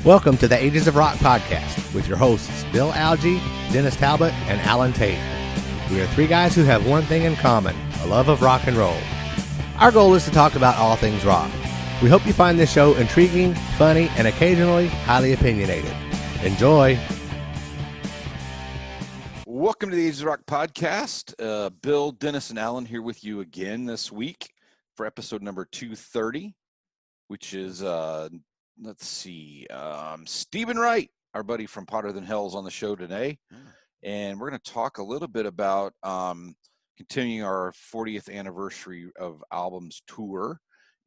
Welcome to the Ages of Rock podcast with your hosts Bill Algie, Dennis Talbot, and Alan Tate. We are three guys who have one thing in common, a love of rock and roll. Our goal is to talk about all things rock. We hope you find this show intriguing, funny, and occasionally highly opinionated. Enjoy! Welcome to the Ages of Rock podcast. Bill, Dennis, and Alan here with you again this week for episode number 230, which is... let's see, Stephen Wright, our buddy from Potter Than Hell's on the show today. And we're going to talk a little bit about continuing our 40th anniversary of albums tour.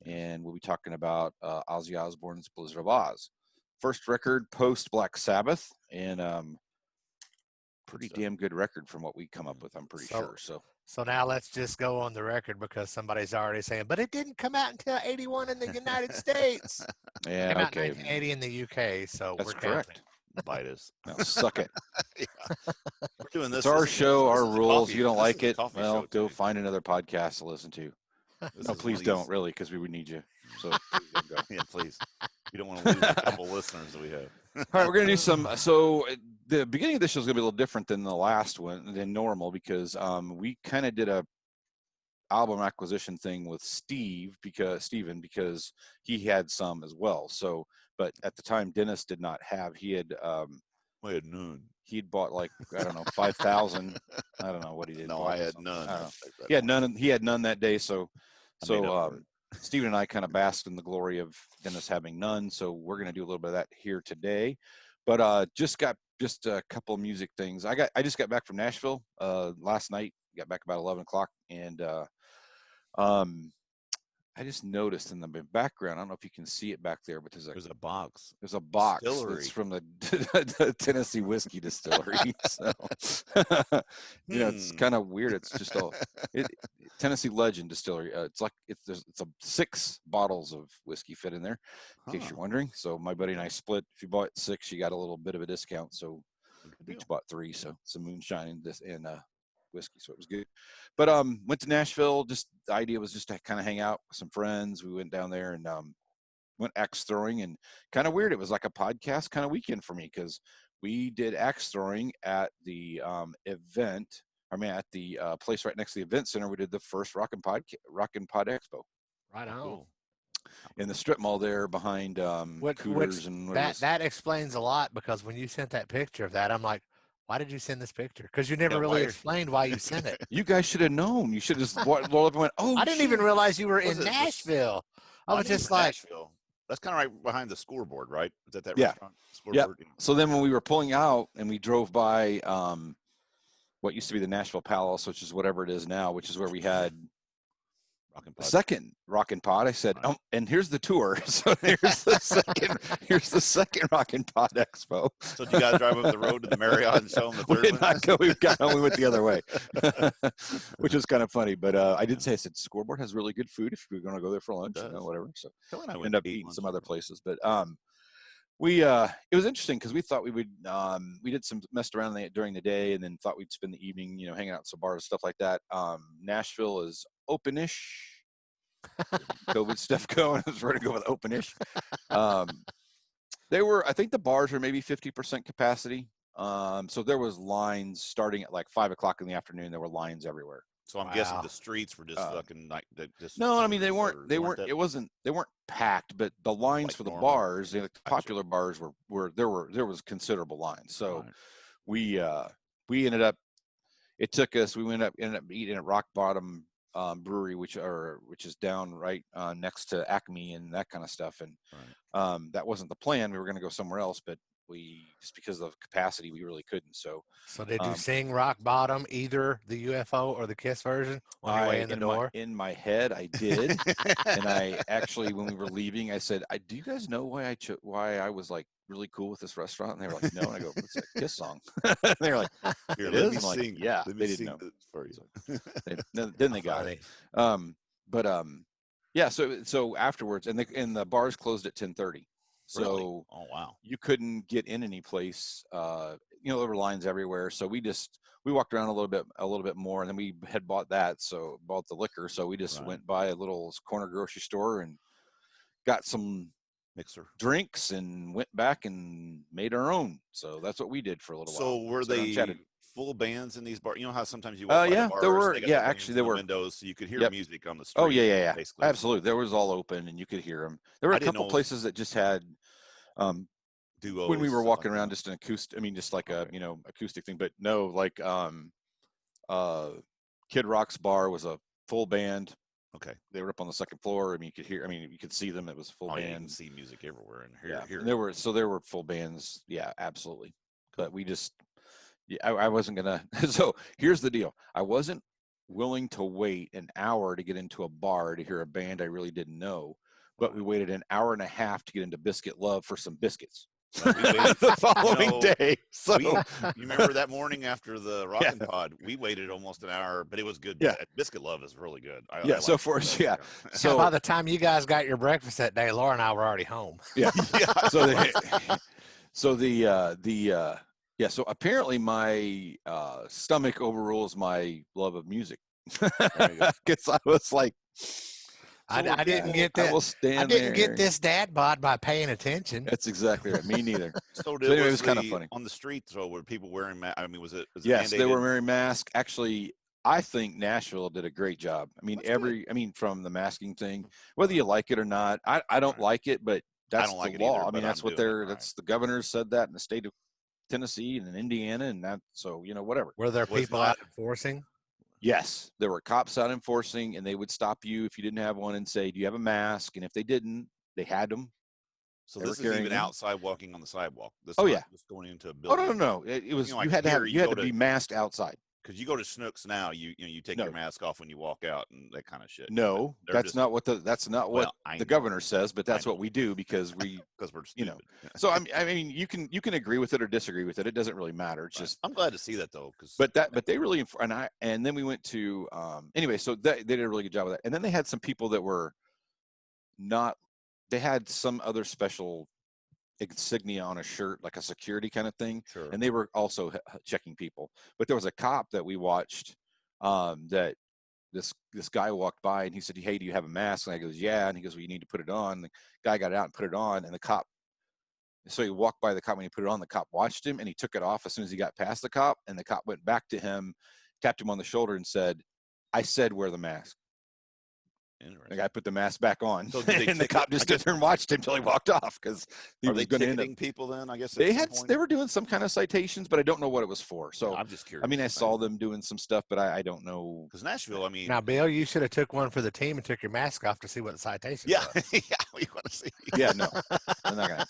And we'll be talking about Ozzy Osbourne's Blizzard of Oz. First record post Black Sabbath, and pretty damn good record from what we come up with, I'm pretty sure. So now let's just go on the record because somebody's already saying, but it didn't come out until 81 in the United States. Yeah, it came out okay. in 1980 in the UK, so that's we're correct. Bite us. Now, suck it. Yeah. We're doing this. It's our show, our rules. You don't like it, well, go today. Find another podcast to listen to. No, please don't, really, because we would need you. So please don't go. Yeah, please. We don't want to lose a couple listeners that we have. All right, we're going to do some. So the beginning of this show is going to be a little different than the last one, than normal, because we kind of did a album acquisition thing with Steven, because he had some as well. So, but at the time, Dennis did not have. He had none. He'd bought like, I don't know, 5,000. I don't know what he did. No, I had none. He had none. He had none that day. So Stephen and I kind of basked in the glory of Dennis having none. So we're going to do a little bit of that here today. But just a couple of music things. I just got back from Nashville last night. Got back about 11 o'clock, and I just noticed in the background, I don't know if you can see it back there, but there's a box. There's a box that's from the Tennessee Whiskey Distillery. So, it's kind of weird. It's just Tennessee Legend Distillery. It's 6 bottles of whiskey fit in there, in case you're wondering. So my buddy and I split. If you bought 6, you got a little bit of a discount. So we each bought 3. So some moonshine and whiskey, so it was good. But went to Nashville. Just the idea was just to kind of hang out with some friends. We went down there and went axe throwing, and kind of weird. It was like a podcast kind of weekend for me, because we did axe throwing at the event. I mean, at the place right next to the event center. We did the first Rock and Pod Expo. Right on. Cool. In the strip mall there behind Cooters and that explains a lot, because when you sent that picture of that, I'm like, why did you send this picture? Because you never really explained why you sent it. You guys should have known. You should have just rolled up and went, oh, I didn't even realize you were in Nashville. I was just like, Nashville. That's kind of right behind the scoreboard, right? Is that restaurant? Scoreboard? Yeah. So then when we were pulling out and we drove by what used to be the Nashville Palace, which is whatever it is now, which is where we had the second Rockin' Pod, I said, and here's the tour. So here's the second Rockin' Pod Expo. So did you guys drive up the road to the Marriott and show them the third one? We did not go. We went the other way, which was kind of funny. But I said, Scoreboard has really good food if you're going to go there for lunch, whatever. So I ended up eating some other places. But it was interesting, because we thought we would, we did some messed around during the day, and then thought we'd spend the evening, hanging out in some bars, stuff like that. Nashville is open-ish. COVID stuff going. I was ready to go with open-ish. I think the bars were maybe 50% capacity. So there was lines starting at like 5 o'clock in the afternoon. There were lines everywhere. So I'm guessing the streets were just fucking like. No, I mean they weren't. They weren't packed, but the lines for the bars, the popular bars there was considerable lines. So we ended up. It took us. We ended up eating at Rock Bottom Brewery, which is down right next to Acme and that kind of stuff. And that wasn't the plan. We were going to go somewhere else, but we, just because of capacity, we really couldn't. So did you sing Rock Bottom, either the UFO or the Kiss version on your way in the door? In my head, I did. And I actually, when we were leaving, I said, do you guys know why I was like really cool with this restaurant? And they were like, no. And I go, it's a Kiss song. And they were like, here, it let is? me I'm like, sing. yeah, Let they me didn't know. For you. So then they got it. Yeah. So afterwards, and the bars closed at 10:30. So really? Oh wow! You couldn't get in any place there were lines everywhere. So we walked around a little bit more, and then we had bought the liquor. So we just went by a little corner grocery store and got some mixer drinks and went back and made our own. So that's what we did for a little while. So were they full bands in these bars? You know how sometimes you walk by the bars, there were. they got Yeah, the actually there were windows, so you could hear music on the street. Oh yeah. Basically. Absolutely, there was all open and you could hear them. There were a couple places that just had duos when we were walking around, just an acoustic. I mean, just like a acoustic thing. But no, like Kid Rock's bar was a full band. Okay. They were up on the second floor. I mean, you could see them. It was a full band. You can see music everywhere. And here. And there were full bands. Yeah, absolutely. But we just, I wasn't going to. So here's the deal. I wasn't willing to wait an hour to get into a bar to hear a band I really didn't know. But we waited an hour and a half to get into Biscuit Love for some biscuits. The following day. So you remember that morning after the Rockin' Pod, we waited almost an hour, but it was good. Yeah. Biscuit Love is really good. So by the time you guys got your breakfast that day, Laura and I were already home. Yeah. So apparently my stomach overrules my love of music. Because I was like, I didn't get that. I didn't get this dad bod by paying attention. That's exactly right. Me neither. So anyway, it was kind of funny. On the streets, though, were people wearing masks? I mean, was it yes, mandated? They were wearing masks. Actually, I think Nashville did a great job. I mean, from the masking thing, whether you like it or not, I don't like it, but that's the law. Either, I mean, that's what that's the governor said that in the state of Tennessee and in Indiana, and that. So whatever. Were there people out enforcing? Yes, there were cops out enforcing, and they would stop you if you didn't have one and say, "Do you have a mask?" And if they didn't, they had them. So this is even outside walking on the sidewalk. This just going into a building. Oh no! It was you had to be masked outside. Because you go to Schnucks now, you take your mask off when you walk out and that kind of shit. No, that's not what the governor says, but that's what we do because we're stupid. So I mean, you can agree with it or disagree with it. It doesn't really matter. It's just I'm glad to see that though, but they really and then we went to anyway. So they did a really good job of that. And then they had some people that were not. They had some other special insignia on a shirt, like a security kind of thing. Sure. And they were also checking people. But there was a cop that we watched that this guy walked by and he said, "Hey, do you have a mask?" And I goes, "Yeah." And he goes, "Well, you need to put it on." The guy got it out and put it on, and the cop, so he walked by the cop when he put it on. The cop watched him and he took it off as soon as he got past the cop, and the cop went back to him, tapped him on the shoulder and said, "I said wear the mask." The guy put the mask back on, so and the cop just stood there and watched him until he walked off because he was going to end up. People then, I guess they were doing some kind of citations, but I don't know what it was for. So I'm just curious. I mean, I saw them doing some stuff, but I don't know. Because Nashville, I mean, now Bill, you should have took one for the team and took your mask off to see what the citation was. Yeah, you want to see? Yeah, no, I'm not gonna.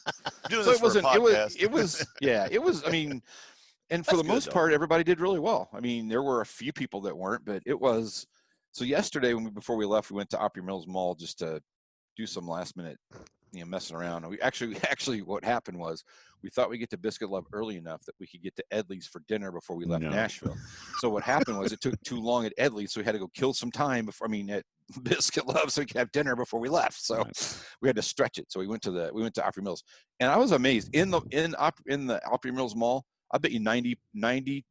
So it wasn't. It was. I mean, and for the most part, everybody did really well. I mean, there were a few people that weren't, but it was. So yesterday, before we left, we went to Opry Mills Mall just to do some last minute, messing around. And we actually, what happened was we thought we'd get to Biscuit Love early enough that we could get to Edley's for dinner before we left Nashville. So what happened was it took too long at Edley's, so we had to go kill some time at Biscuit Love so we could have dinner before we left. So we had to stretch it. So we went to Opry Mills, and I was amazed in the Opry Mills Mall. I bet you 90%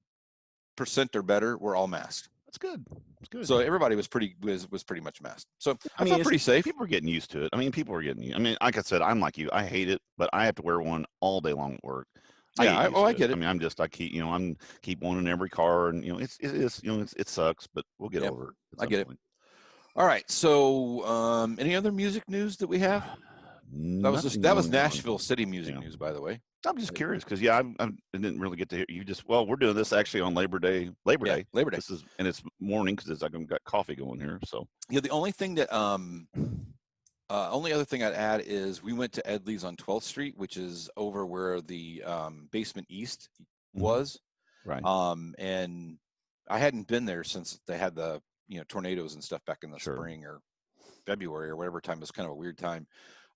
or better were all masked. That's good. It's good. So everybody was pretty much masked. So I felt pretty safe. People were getting used to it. I mean, like I said, I'm like you. I hate it, but I have to wear one all day long at work. Yeah, I get it. I mean, I keep one in every car, and it sucks, but we'll get over it. I get it. All right. So, any other music news that we have? That was Nashville City music news, by the way. I'm just curious because I didn't really get to hear you. We're doing this actually on Labor Day. This is, and it's morning because I've got coffee going here. So the only thing that only other thing I'd add is we went to Edley's on 12th Street, which is over where the Basement East was. Right. And I hadn't been there since they had the tornadoes and stuff back in the spring or February or whatever time. It was kind of a weird time.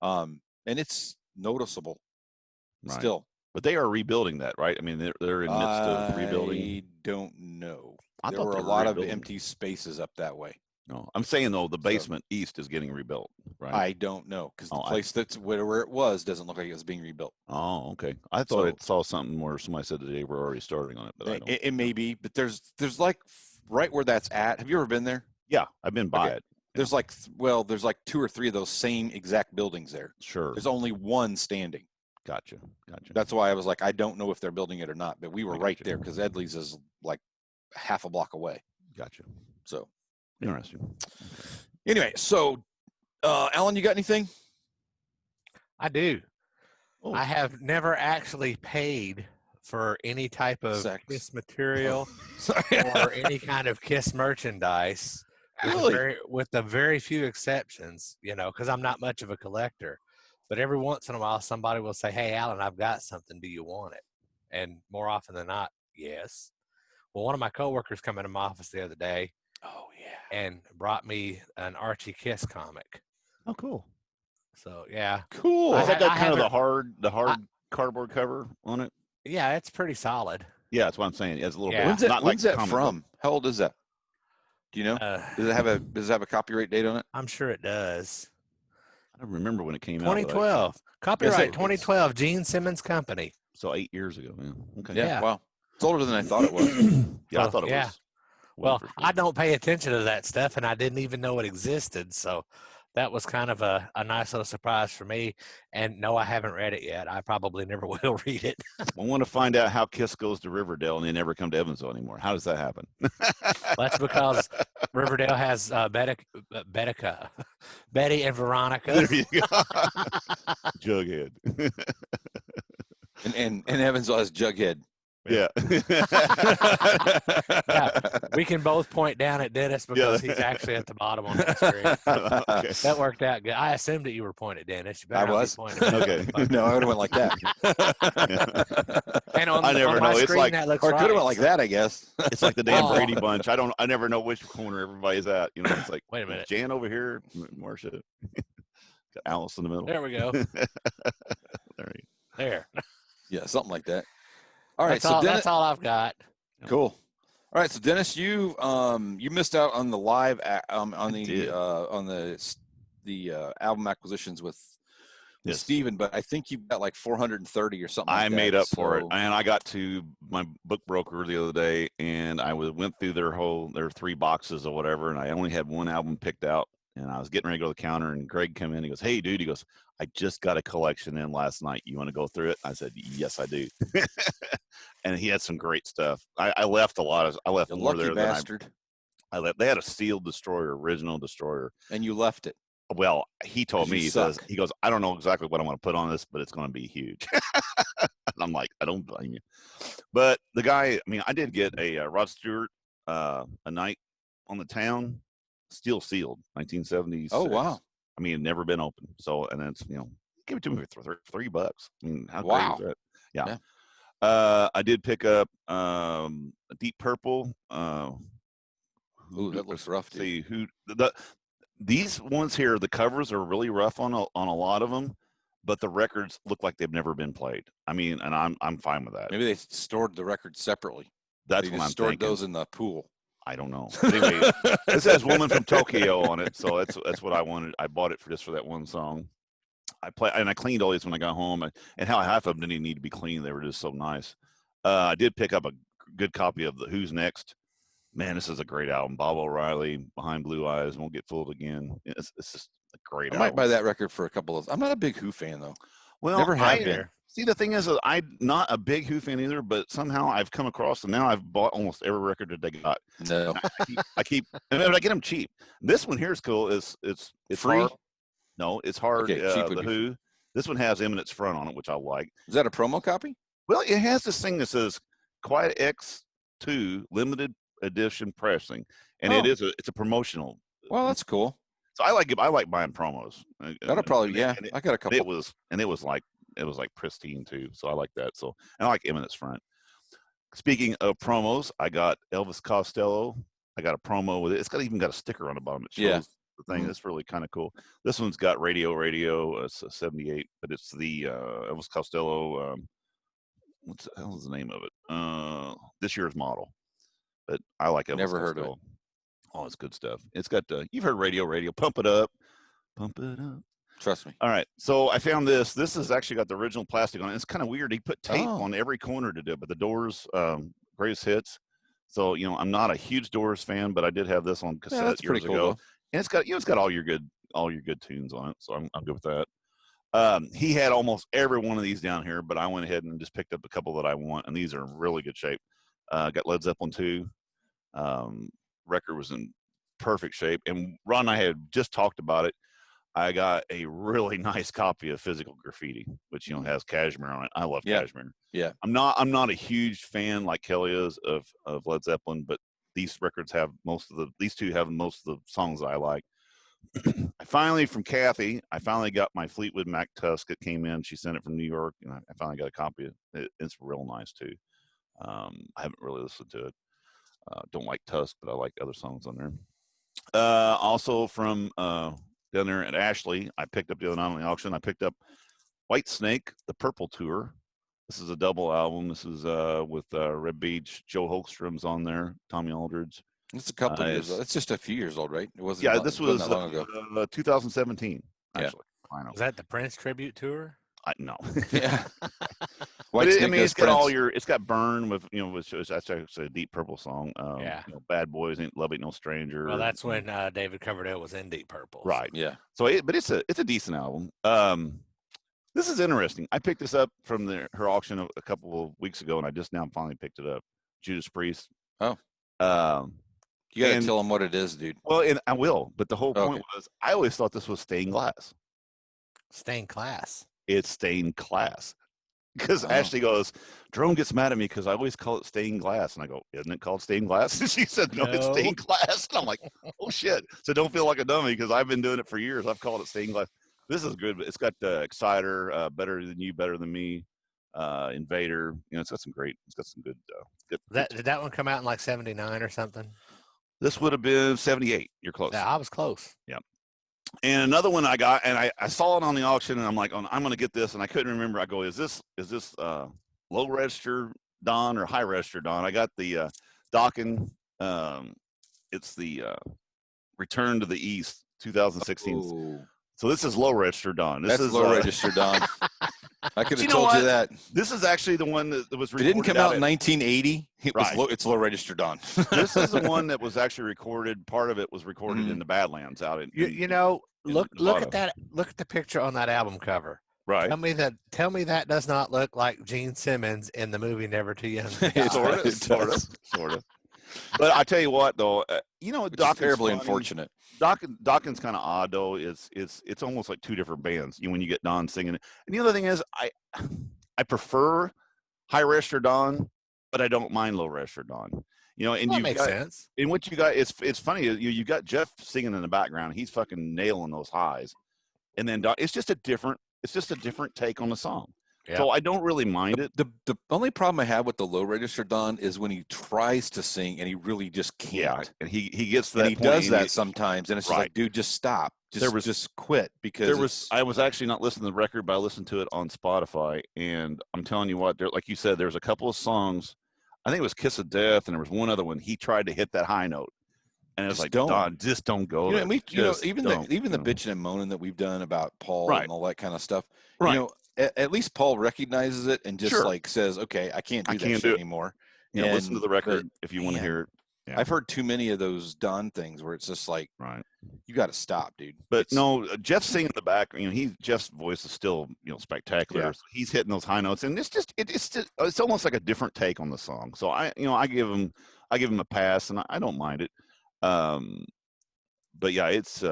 And it's noticeable. Still, but they are rebuilding that, right? I mean, they're in the midst of rebuilding. I don't know. I there were a lot of empty spaces up that way. No, I'm saying though, the Basement East is getting rebuilt. right? I don't know because the place that's where it was doesn't look like it was being rebuilt. Oh, okay. I thought I saw something where somebody said that they were already starting on it, but I don't. It may be, but there's like right where that's at. Have you ever been there? Yeah, I've been by it. There's like there's like 2 or 3 of those same exact buildings there. Sure. There's only one standing. Gotcha. That's why I was like, I don't know if they're building it or not, but we were right there because Edley's is like half a block away. Gotcha. So interesting. Okay. Anyway, so Alan, you got anything? I do. Oh. I have never actually paid for any type of Kiss material or any kind of Kiss merchandise. Really? With the very few exceptions, because I'm not much of a collector. But every once in a while, somebody will say, "Hey, Alan, I've got something. Do you want it?" And more often than not, yes. Well, one of my coworkers come into my office the other day. Oh, yeah. And brought me an Archie Kiss comic. Oh, cool. So, yeah. Cool. Has that got kind of the hard cardboard cover on it? Yeah, it's pretty solid. Yeah, that's what I'm saying. It's a little bit. When's that from? How old is that? Do you know? Does it have a copyright date on it? I'm sure it does. I don't remember when it came 2012. out. Copyright 2012, Gene Simmons Company. So 8 years ago. Yeah. Okay. Yeah. Wow. It's older than I thought it was. I thought it was. Well, sure. I don't pay attention to that stuff, and I didn't even know it existed. So that was kind of a nice little surprise for me. And no, I haven't read it yet. I probably never will read it. I want to find out how Kiss goes to Riverdale and they never come to Evansville anymore. How does that happen? That's because Riverdale has Betty and Veronica. There you go. Jughead. and Evansville has Jughead. Yeah. Yeah. We can both point down at Dennis because he's actually at the bottom on the screen. Okay. That worked out good. I assumed that you were pointed, Dennis. You I was. Okay. No, I would have went like that. And on I never on my know. Screen, it's like, that looks or right. could have went like that, I guess. It's like the damn Brady Bunch. I never know which corner everybody's at. It's like, wait a minute. Jan over here, Marcia. Got Alice in the middle. There we go. There. Yeah, something like that. All right, that's all I've got. Cool. All right, so Dennis, you missed out on the live on the album acquisitions with Steven, but I think you've got like 430 or something. I made up for it, and I got to my book broker the other day, and I went through their 3 boxes or whatever, and I only had one album picked out. And I was getting ready to go to the counter, and Greg came in. He goes, "Hey, dude," he goes, "I just got a collection in last night. You want to go through it?" I said, "Yes, I do." And he had some great stuff. I left a lot. I left more there bastard. than I left. They had a sealed Destroyer, original Destroyer, and you left it. Well, he told me, he goes, "I don't know exactly what I want to put on this, but it's going to be huge." And I'm like, I don't blame you. But the guy, I did get a Rod Stewart, A Night on the Town. Steel sealed, 1976. Oh wow! It never been open. So, and it's give it to me for $3. How wow! Great is that? Yeah. I did pick up a Deep Purple. Ooh, that looks rough. See these ones here. The covers are really rough on a lot of them, but the records look like they've never been played. And I'm fine with that. Maybe they stored the records separately. That's what I'm stored thinking. Those in the pool. I don't know. Anyway, it says "Woman from Tokyo" on it, so that's what I wanted. I bought it just for that one song. I cleaned all these when I got home, and how half of them didn't even need to be cleaned. They were just so nice. I did pick up a good copy of the Who's Next. Man, this is a great album. Bob O'Reilly, Behind Blue Eyes, Won't Get Fooled Again. It's just a great album. I might buy that record for a couple of. I'm not a big Who fan though. Well, never have been. See, the thing is, I'm not a big Who fan either, but somehow I've come across, and now I've bought almost every record that they got. No, I keep, and I get them cheap. This one here is cool. It's free. Hard. No, it's hard. Okay, the Who. This one has Eminence front on it, which I like. Is that a promo copy? Well, it has this thing that says Quiet X2 limited edition pressing, and it's a promotional. Well, that's cool. So I like buying promos. That'll probably I got a couple. It was like pristine too, so I like that. So, and I like Eminence front. Speaking of promos, I got Elvis Costello. I got a promo with it. It's even got a sticker on the bottom. It shows the thing. It's really kind of cool. This one's got Radio. It's a 78, but it's the Elvis Costello. What the hell is the name of it? This year's model. But I like Elvis Never Costello. Heard of it. Oh, it's good stuff. It's got you've heard Radio. Pump It Up. Pump it up. Trust me. All right. So I found this. This has actually got the original plastic on it. It's kind of weird. He put tape on every corner to do it, but the Doors, greatest hits. So, I'm not a huge Doors fan, but I did have this on cassette years ago. Cool, and it's got all your good tunes on it. So I'm good with that. He had almost every one of these down here, but I went ahead and just picked up a couple that I want, and these are in really good shape. Got Led Zeppelin 2. Record was in perfect shape, and Ron and I had just talked about it. I got a really nice copy of Physical Graffiti, which has Cashmere on it. I love Cashmere. Yeah. I'm not a huge fan like Kelly is of Led Zeppelin, but these records have these two have most of the songs I like. I finally, from Kathy, got my Fleetwood Mac Tusk. It came in. She sent it from New York, and I finally got a copy of it. It's real nice too. I haven't really listened to it. Don't like Tusk, but I like other songs on there. Also from down there at Ashley, I picked up the other night on the auction. I picked up White Snake, the Purple Tour. This is a double album. This is with Red Beach, Joe Holmstrom's on there, Tommy Aldridge. It's a couple of years old. It's just a few years old, right? It wasn't. Yeah, this was that long ago. 2017. Actually, was that the Prince tribute tour? No. Yeah. It's got it's got Burn with which is actually a Deep Purple song. Bad Boys Ain't Love Ain't No Stranger. Well, that's when David Coverdale was in Deep Purple. Right. Yeah. So, but it's a decent album. This is interesting. I picked this up from her auction a couple of weeks ago, and I just now finally picked it up. Judas Priest. Oh. You gotta tell them what it is, dude. Well, and I will. But the whole point was, I always thought this was stained glass. Stained glass. It's stained glass. Because Ashley goes, Jerome gets mad at me because I always call it stained glass. And I go, isn't it called stained glass? And she said, no, it's stained glass. And I'm like, oh, shit. So don't feel like a dummy because I've been doing it for years. I've called it stained glass. This is good. It's got Exciter, Better Than You, Better Than Me, Invader. It's got some good. Did that one come out in like 79 or something? This would have been 78. You're close. Yeah, I was close. Yeah. And another one I got, and I saw it on the auction, and I'm like, I'm going to get this, and I couldn't remember. I go, is this low register Don or high register Don? I got the Dokken. It's the Return to the East 2016. Ooh. So this is low register Don. That's low register Don. I could have told you that. This is actually the one that was recorded. It didn't come out in 1980. It's low register Don. This is the one that was actually recorded. Part of it was recorded in the Badlands out in. Look at that. Look at the picture on that album cover. Right. Tell me that does not look like Gene Simmons in the movie Never Too Young. Sort of. But I tell you what, though, Docken's terribly unfortunate. Docken's kind of odd, though. It's almost like two different bands. When you get Don singing it, and the other thing is, I prefer high register Don, but I don't mind low register Don. And that makes sense. And what you got, it's funny. You got Jeff singing in the background. He's fucking nailing those highs, and then it's just a different take on the song. Yeah. So I don't really mind it. The only problem I have with the low register Don is when he tries to sing and he really just can't. Yeah. And he gets that. And he does that sometimes, and it's just like, dude, just stop. Just quit because I was actually not listening to the record, but I listened to it on Spotify, and I'm telling you what, like you said, there's a couple of songs. I think it was "Kiss of Death," and there was one other one. He tried to hit that high note, and it's like, Don, just don't go there. Even the bitching and moaning that we've done about Paul and all that kind of stuff. Right. At least Paul recognizes it and just like says, okay, I can't do that shit anymore. Listen to the record if you want to hear it. Yeah. I've heard too many of those Don things where it's just like, you got to stop, dude. But no, Jeff's singing in the back. Jeff's voice is still, spectacular. Yeah. So he's hitting those high notes, and it's almost like a different take on the song. So I give him a pass, and I don't mind it. But yeah, it's.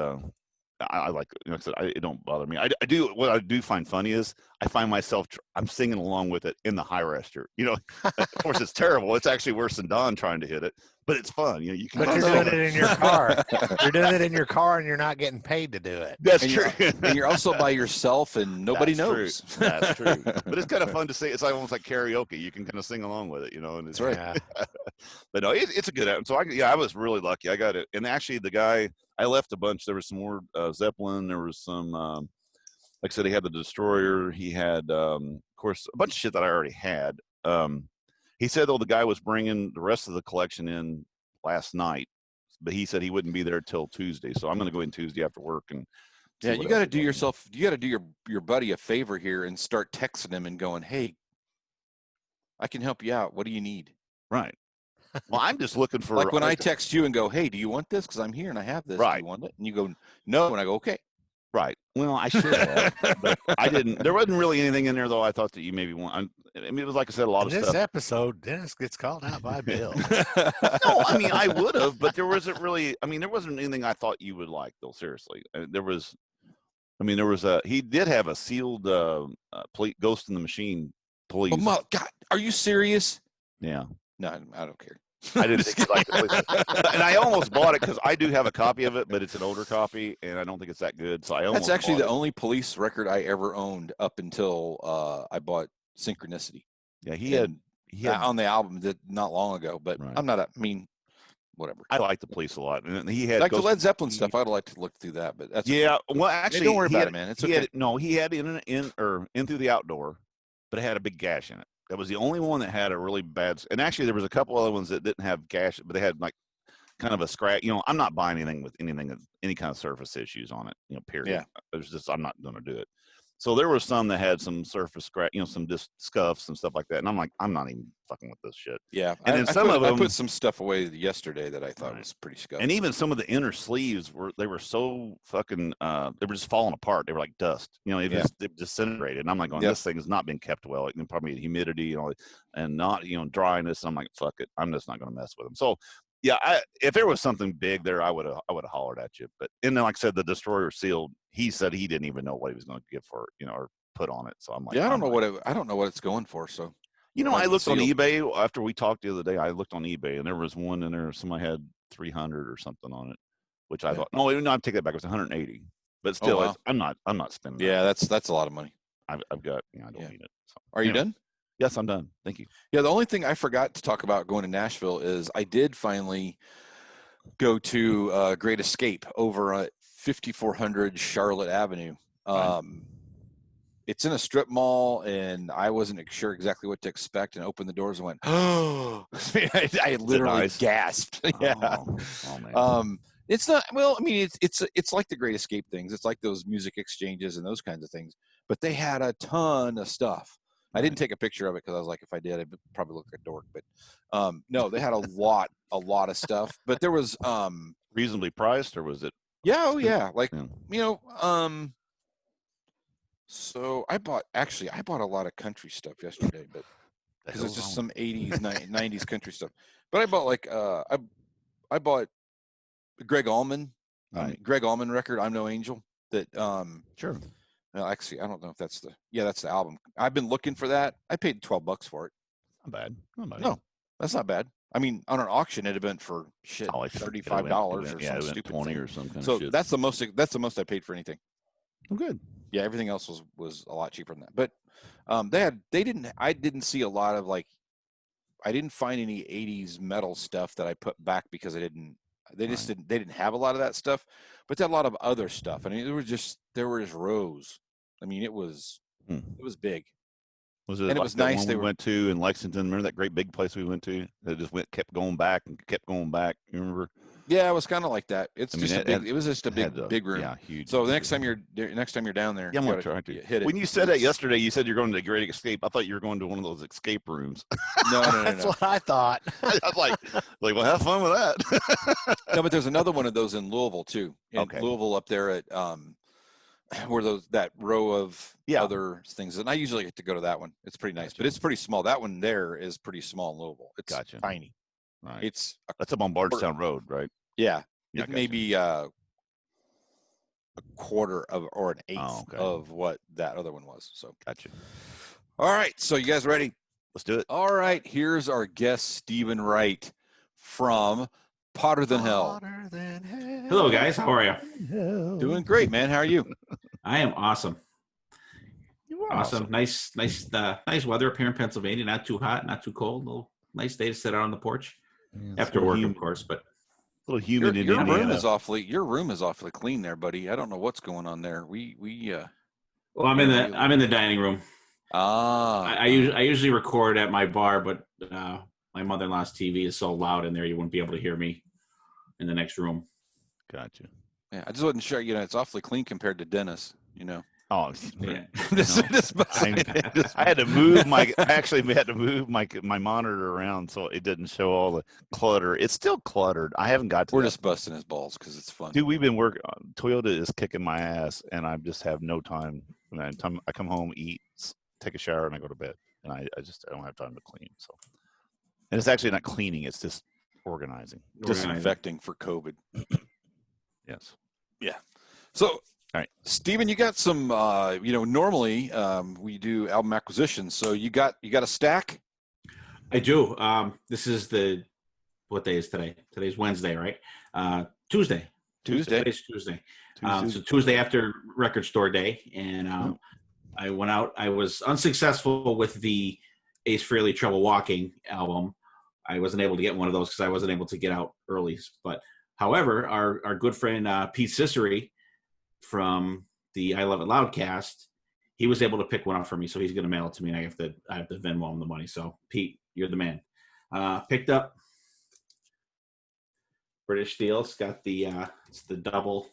I like it. It don't bother me. I do. What I do find funny is I find myself I'm singing along with it in the high register. Of course it's terrible. It's actually worse than Don trying to hit it, but it's fun. You can. But you're doing it in your car. You're doing it in your car, and you're not getting paid to do it. That's true. And you're also by yourself, and nobody knows. True. That's true. But it's kind of fun to say. It's almost like karaoke. You can kind of sing along with it, And it's right. Yeah. But no, it's a good album. So I was really lucky. I got it, and actually the guy. I left a bunch. There was some more Zeppelin. There was some, like I said, he had the Destroyer. He had, of course, a bunch of shit that I already had. He said, though, the guy was bringing the rest of the collection in last night, but he said he wouldn't be there till Tuesday. So I'm going to go in Tuesday after work and Yeah, you got to do yourself. You got to do your buddy a favor here and start texting him and going, "Hey, I can help you out. What do you need?" Right. Well, I'm just looking for like when I text you and go, "Hey, do you want this? Because I'm here and I have this. Right. Do you want it?" And you go, "No," and I go, "Okay." Right. Well, I should have, but I didn't. There wasn't really anything in there, though. I thought that you maybe want. I mean, it was like I said, a lot of this stuff. Episode, Dennis gets called out by Bill. No, I mean, I would have, but there wasn't really. I mean, there wasn't anything I thought you would like, though. Seriously, there was. I mean, there was a. He did have a sealed Ghost in the Machine police. Oh my God, are you serious? Yeah. No, I don't care. I didn't think you liked the police. And I almost bought it because I do have a copy of it, but it's an older copy, and I don't think it's that good. So I almost. That's actually the only police record I ever owned up until I bought Synchronicity. Yeah, he had on the album that not long ago, but right. I'm not. I mean, whatever. I like the police a lot, and he had like the Led Zeppelin stuff. I'd like to look through that, but that's yeah. Okay. Well, actually, don't worry about it, man. It's okay. He had in through the outdoor, but it had a big gash in it. That was the only one that had a really bad. And actually, there was a couple other ones that didn't have gash, but they had like kind of a scratch. You know, I'm not buying anything with any kind of surface issues on it. You know, period. Yeah. There's just I'm not going to do it. So there were some that had some surface scratch, you know, some just scuffs and stuff like that. And I'm like, I'm not even fucking with this shit. Yeah. And then some of them, I put some stuff away yesterday that I thought was pretty scuffed. And even some of the inner sleeves were so fucking, they were just falling apart. They were like dust, you know, they disintegrated. And I'm like, this thing has not been kept well. Like, probably humidity, you know, and not, you know, dryness. I'm like, fuck it. I'm just not going to mess with them. So yeah, if there was something big there, I would have hollered at you. But and then, like I said, the Destroyer sealed. He said he didn't even know what he was going to give for it, you know, or put on it. So I'm like, I don't know what it's going for. So you know, I looked on eBay after we talked the other day. I looked on eBay and there was one in there. Somebody had 300 or something on it, which I thought, no, I take that back. It was 180. But still, I'm not spending. Yeah, that's a lot of money. I've got, you know, I don't need it. So, are you done? Yes, I'm done. Thank you. Yeah, the only thing I forgot to talk about going to Nashville is I did finally go to Great Escape over at 5400 Charlotte Avenue. It's in a strip mall, and I wasn't sure exactly what to expect, and opened the doors and went, oh! I literally gasped. Yeah. Oh, man. It's not, well, I mean, it's like the Great Escape things. It's like those music exchanges and those kinds of things. But they had a ton of stuff. I didn't take a picture of it because I was like, if I did, I'd probably look like a dork. But no, they had a lot of stuff. But there was reasonably priced, or was it? Yeah, oh yeah, like you know. So I bought a lot of country stuff yesterday, but because it's just some 80s, 90s country stuff. But I bought like I bought Greg Allman, Greg Allman record, "I'm No Angel." That sure. No, actually, I don't know if that's the album. I've been looking for that. I paid $12 for it. Not bad. No, that's not bad. I mean, on an auction, it'd have been for like $35 or something stupid 20 or something. So that's the most I paid for anything. Oh, good. Yeah, everything else was a lot cheaper than that. But I didn't see a lot of I didn't find any 80s metal stuff that I put back because they didn't have a lot of that stuff, but they had a lot of other stuff. I mean, there were just rows. I mean, it was big. Was it? And it was nice. We went to in Lexington. Remember that great big place we went to? That just kept going back and kept going back. You remember? Yeah, it was kind of like that. It was just a big room. Yeah, huge. So the next time you're down there, I'm gonna try to hit it. When you said that yesterday, you said you're going to the Great Escape. I thought you were going to one of those escape rooms. No. That's what I thought. I was like, well, have fun with that. No, but there's another one of those in Louisville too. Louisville up there at where that row of other things, and I usually get to go to that one. It's pretty nice, but it's pretty small. That one there is pretty small in Louisville. It's tiny. Right. That's up on Bardstown Road, right? Yeah. It may be a quarter of or an eighth of what that other one was. So gotcha. All right. So you guys ready? Let's do it. All right. Here's our guest, Stephen Wright from Potter Than Hell. Hello, guys. How are you? Doing great, man. How are you? I am awesome. You are awesome. Nice weather up here in Pennsylvania. Not too hot, not too cold. A little nice day to sit out on the porch after work, of course. But a little humid. Your room is awfully clean there, buddy. I don't know what's going on there. Well, I'm in the dining room. I usually record at my bar, but my mother-in-law's TV is so loud in there you wouldn't be able to hear me in the next room. Gotcha. Yeah, I just wasn't sure. It's awfully clean compared to Dennis. Oh, yeah. I had to move I actually had to move my monitor around so it didn't show all the clutter. It's still cluttered. I haven't got to We're just busting his balls because it's fun. Dude, we've been working. Toyota is kicking my ass, and I just have no time. When I come home, eat, take a shower, and I go to bed. And I don't have time to clean. So, and it's actually not cleaning; it's just organizing, disinfecting for COVID. Yes. Yeah. So, all right, Steven, you got some. Normally we do album acquisitions. So you got a stack. I do. This is what day is today? Today's Wednesday, right? Tuesday. Today's Tuesday. So Tuesday after Record Store Day, and I went out. I was unsuccessful with the Ace Frehley Trouble Walking album. I wasn't able to get one of those because I wasn't able to get out early. But however, our good friend Pete Cicery from the I Love It Loudcast, he was able to pick one up for me. So he's going to mail it to me, and I have to Venmo him the money. So Pete, you're the man. Picked up British Steel. It's got it's the double.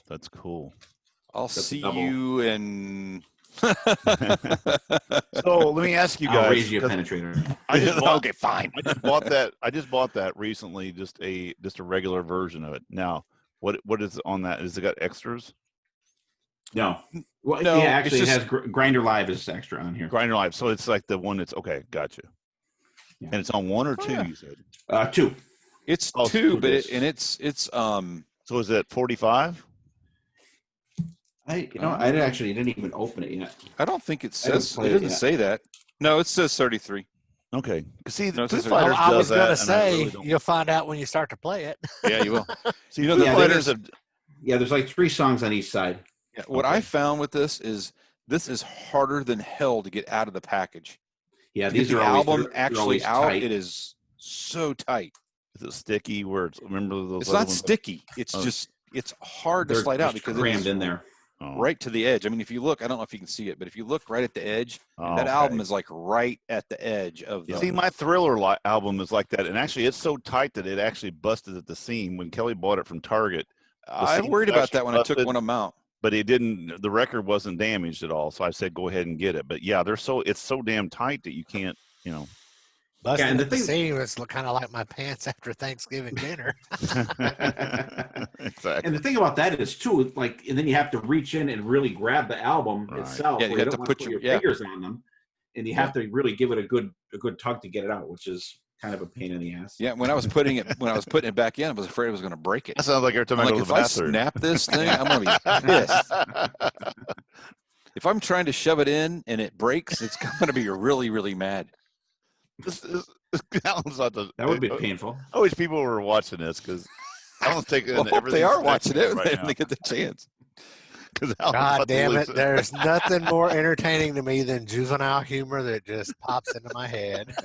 That's cool. I'll see you in. So let me ask you guys. I'll raise you a penetrator. Okay, fine. I just bought that recently. Just a regular version of it. Now, what is on that? Is it got extras? No. Well, no. Yeah, actually, it has Grinder Live is extra on here. Grinder Live. So it's like the one that's okay. Gotcha. Yeah. And it's on 1 or 2. Yeah. You said 2. It's 2, but it's. So is it 45? I actually didn't even open it yet. I don't think it says. It doesn't say that. No, it says 33. Okay. See, I was going to say you'll find out when you start to play it. Yeah, you will. So the Fighters have. Yeah, there's like 3 songs on each side. Yeah, what I found with this is harder than hell to get out of the package. Yeah, these are album actually out. Tight. It is so tight. Is it sticky? Where remember those? It's not sticky. It's just it's hard to slide out because crammed in there. Right to the edge. I mean, if you look, I don't know if you can see it, but if you look right at the edge, that album is like right at the edge of the. See, my Thriller album is like that, and actually, it's so tight that it actually busted at the seam. When Kelly bought it from Target, I worried about that when I took one of them out. But it didn't. The record wasn't damaged at all, so I said, "Go ahead and get it." But yeah, it's so damn tight that you can't, Busting and the seam is kind of like my pants after Thanksgiving dinner. Exactly. And the thing about that is too, and then you have to reach in and really grab the album itself. Yeah, you have to put your fingers on them, and you have to really give it a good tug to get it out, which is kind of a pain in the ass. Yeah, when I was putting it back in, I was afraid I was going to break it. That sounds like you're talking about if I snap this thing, I'm going to be pissed. If I'm trying to shove it in and it breaks, it's going to be really, really mad. That would be painful. I wish people were watching this because Alan's taking everything. They are watching it right when they get the chance. God damn it! There's nothing more entertaining to me than juvenile humor that just pops into my head.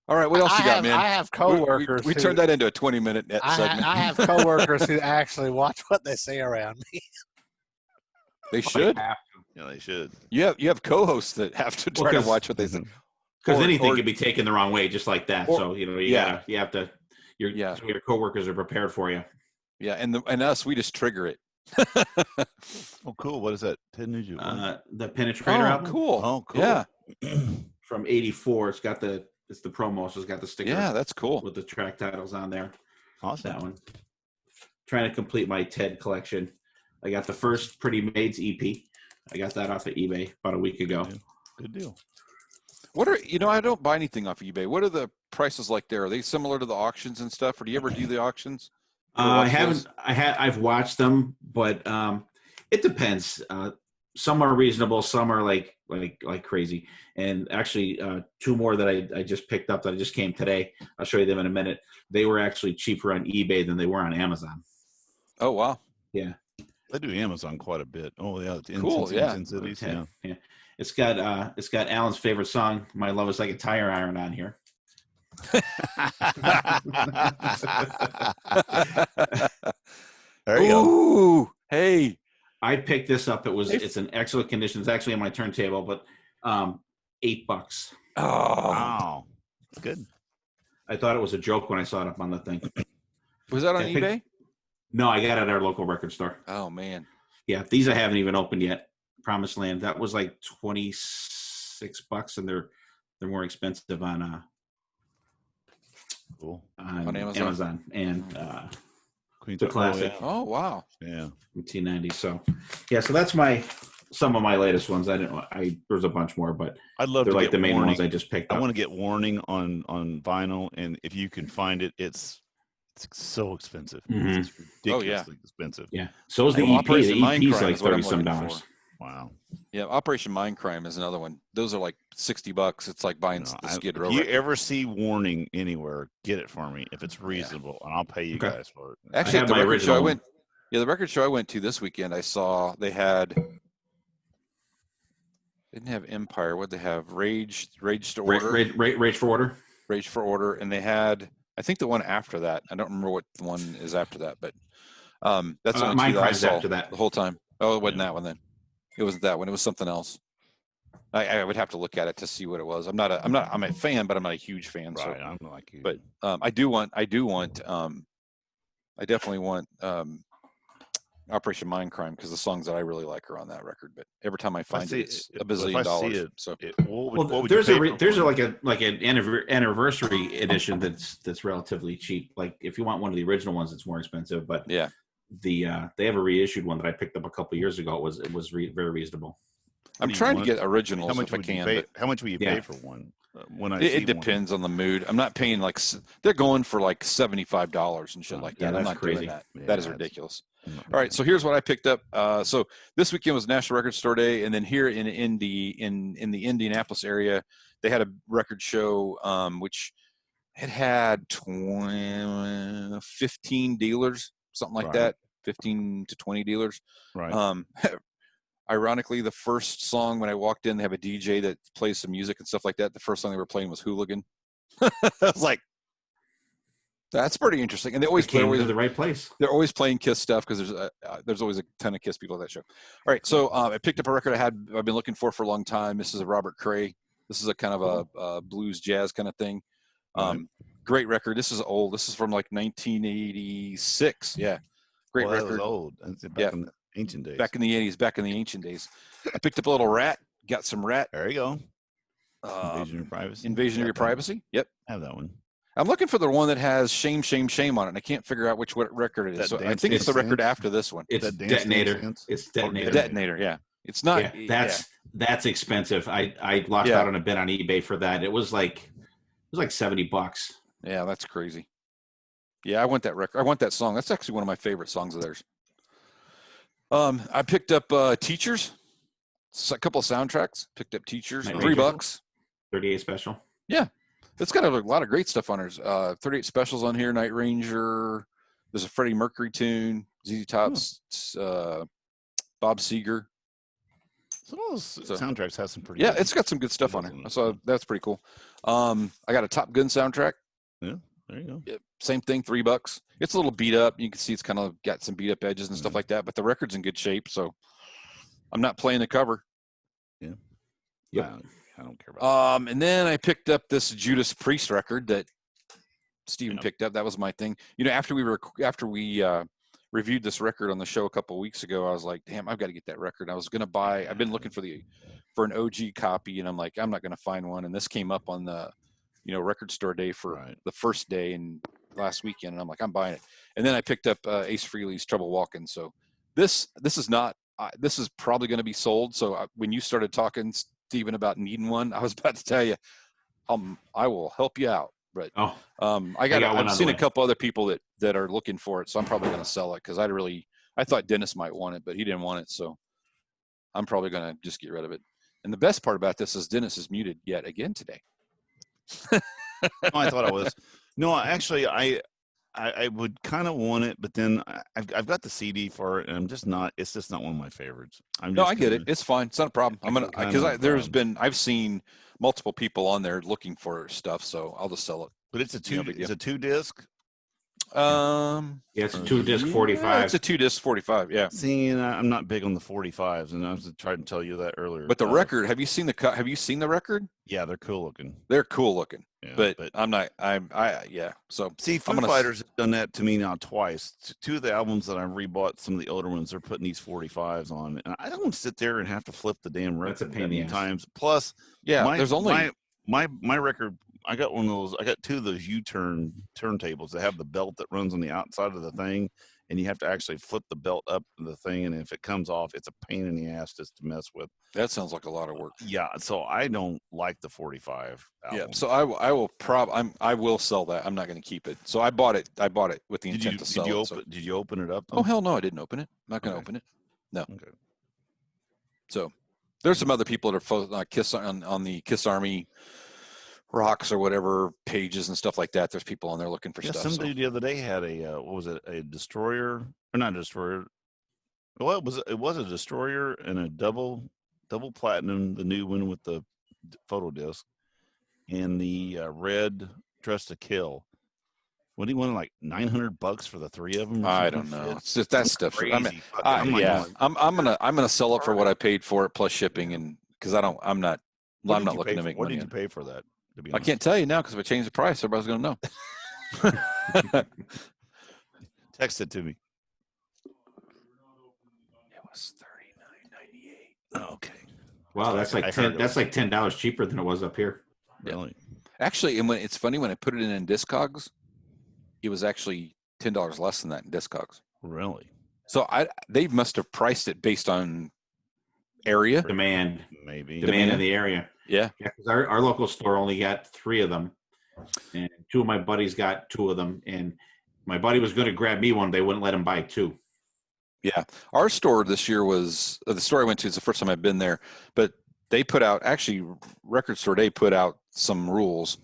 All right, what else you got, man? I have coworkers. We turned that into a 20-minute segment. I have coworkers who actually watch what they say around me. They should. Yeah, they should. You have co-hosts that have to try to watch what they say. Because anything can be taken the wrong way, just like that. So you have to. Your coworkers are prepared for you. Yeah, and us, we just trigger it. Oh, cool! What is that? The Penetrator album. Cool. Oh, cool. Yeah. From '84. It's the promo, so it's got the sticker. Yeah, that's cool. With the track titles on there. Awesome. That one. Trying to complete my Ted collection. I got the first Pretty Maids EP. I got that off of eBay about a week ago. Good deal. What are I don't buy anything off of eBay. What are the prices like there? Are they similar to the auctions and stuff, or do you ever do the auctions? I haven't. I've watched them, but it depends. Some are reasonable, some are like crazy. And actually, 2 more that I just picked up that I just came today. I'll show you them in a minute. They were actually cheaper on eBay than they were on Amazon. Oh wow! Yeah, I do Amazon quite a bit. Oh yeah, cool. Yeah. Cities, okay. Yeah. It's got Alan's favorite song, "My Love Is Like a Tire Iron," on here. There you go. Hey, I picked this up. It's in excellent condition. It's actually on my turntable, but $8. Oh, wow, that's good. I thought it was a joke when I saw it up on the thing. Was that on eBay? No, I got it at our local record store. Oh man. Yeah, these I haven't even opened yet. Promised Land. That was like $26, and they're more expensive on on Amazon and Queen's the classic. Oh wow. Yeah. 1890. So that's some of my latest ones. There's a bunch more, but I'd love they're to like get the main Warning. ones I just picked up. I want to get Warning on vinyl, and if you can find it, it's so expensive. Mm-hmm. It's ridiculously expensive. Yeah. So is the EP. The EP's like $30-some. Wow. Yeah, Operation Mindcrime is another one. Those are like $60. It's like buying the Skid Row. If you ever see Warning anywhere, get it for me if it's reasonable, and I'll pay you guys for it. Actually, at the record show I went. Yeah, the record show I went to this weekend, I saw they didn't have Empire. What'd they have? Rage to Order. Rage for Order. Rage for Order, and they had, I think, the one after that. I don't remember what the one is after that, but that's the only two that I saw after that the whole time. Oh, it wasn't that one then. It wasn't that one. It was something else. I would have to look at it to see what it was. I'm a fan, but I'm not a huge fan. Right, so. I'm not like you. But I definitely want Operation Mindcrime, because the songs that I really like are on that record. But every time I find it's $1 billion. So what would there's you like an anniversary edition that's relatively cheap. Like if you want one of the original ones, it's more expensive. But yeah, they have a reissued one that I picked up a couple years ago. It was very reasonable. I'm trying to get originals if I can. How much will you pay for one? It depends on the mood. I'm not paying they're going for like $75 and shit like that. I'm not crazy. doing that. That is ridiculous. All right, so here's what I picked up. So this weekend was National Record Store Day, and then here in the Indianapolis area, they had a record show which had 15 dealers, something like that, 15 to 20 dealers. Right. Ironically, the first song when I walked in, they have a DJ that plays some music and stuff like that. The first song they were playing was Hooligan. I was like, that's pretty interesting. And they always play to the right place. They're always playing Kiss stuff because there's always a ton of Kiss people at that show. All right, so I picked up a record I've been looking for a long time. This is a Robert Cray. This is a kind of a blues jazz kind of thing. Great record. This is old. This is from like 1986. Yeah, great record. That was old. Back in the ancient days. Back in the 80s. Back in the ancient days. I picked up a little Rat. Got some Rat. There you go. Invasion of Your Privacy. Invasion of Your Privacy. Yep. I have that one. I'm looking for the one that has Shame, Shame, Shame on it, and I can't figure out which record it is. So I think it's the record after this one. It's Detonator. It's Detonator. Detonator, yeah. It's not. Yeah, that's expensive. I lost out on a bid on eBay for that. It was like $70. Yeah, that's crazy. Yeah, I want that record. I want that song. That's actually one of my favorite songs of theirs. I picked up Teachers. A couple of soundtracks. Picked up Teachers. $3. 38 Special. Yeah. It's got a lot of great stuff on there. 38 Specials on here. Night Ranger. There's a Freddie Mercury tune. ZZ Top's Bob Seger. Some of those soundtracks have some pretty. Yeah, it's got some good stuff on there. So that's pretty cool. I got a Top Gun soundtrack. Yeah, there you go. Yeah, same thing, $3. It's a little beat up. You can see it's kind of got some beat up edges and stuff like that, but the record's in good shape. So I'm not playing the cover. Yeah. Yeah. I don't care about and then I picked up this Judas Priest record that Steven picked up. That was my thing. After we reviewed this record on the show a couple of weeks ago, I was like, damn, I've got to get that record. I was going to buy, I've been looking for an OG copy, and I'm like, I'm not going to find one. And this came up on the, record store day for the first day and last weekend. And I'm like, I'm buying it. And then I picked up Ace Frehley's Trouble Walking. So this is not, this is probably going to be sold. So when you started talking, Steven, about needing one, I was about to tell you, I will help you out. But I've seen a couple other people that are looking for it, so I'm probably going to sell it because I thought Dennis might want it, but he didn't want it, so I'm probably going to just get rid of it. And the best part about this is Dennis is muted yet again today. I thought I was. No, actually, I would kind of want it, but then I've got the CD for it, and I'm just not. It's just not one of my favorites. I get it. It's fine. It's not a problem. I've seen multiple people on there looking for stuff, so I'll just sell it. But it's a 2-disc. Yeah, it's a 2-disc 45. It's a 2-disc 45. Yeah. See, I'm not big on the 45s, and I was trying to tell you that earlier. But the record, have you seen the record? Yeah, they're cool looking. They're cool looking. Yeah, but I'm not. Yeah. So see, Foo Fighters have done that to me now twice. Two of the albums that I've rebought, some of the older ones, they're putting these 45s on, and I don't sit there and have to flip the damn record. That's a pain in the ass. Times. Plus, there's only my record. I got one of those. I got two of those U-turn turntables that have the belt that runs on the outside of the thing, and you have to actually flip the belt up the thing, and if it comes off, it's a pain in the ass just to mess with. That sounds like a lot of work. Yeah, so I don't like the 45 album. Yeah, so I will sell that. I'm not going to keep it. So I bought it with the intent to sell it. Did you open it up? Oh hell no, I didn't open it. I'm not going to open it. No. Okay. So there's some other people that are Kiss on the Kiss Army Rocks or whatever pages and stuff like that. There's people on there looking for stuff. Somebody the other day had a what was it? A Destroyer or not a Destroyer? Well, it was a Destroyer and a double platinum, the new one with the photo disc, and the red Dress to Kill. What do you want, like $900 for the three of them? I don't know. It's just that stuff. Crazy. I'm gonna sell it for what I paid for it plus shipping, and because I'm not looking to make money. What did you pay for that? I can't tell you now because if I change the price, everybody's going to know. Text it to me. It was $39.98. Okay. Wow, that's like $10 cheaper than it was up here. Really? Actually, and it's funny when I put it in Discogs, it was actually $10 less than that in Discogs. Really? So they must have priced it based on area demand, maybe demand in the area. Yeah, because our local store only got 3 of them, and 2 of my buddies got 2 of them, and my buddy was going to grab me one. They wouldn't let him buy 2. Yeah, our store this year was the store I went to. It's the first time I've been there, but they put out Record Store Day put out some rules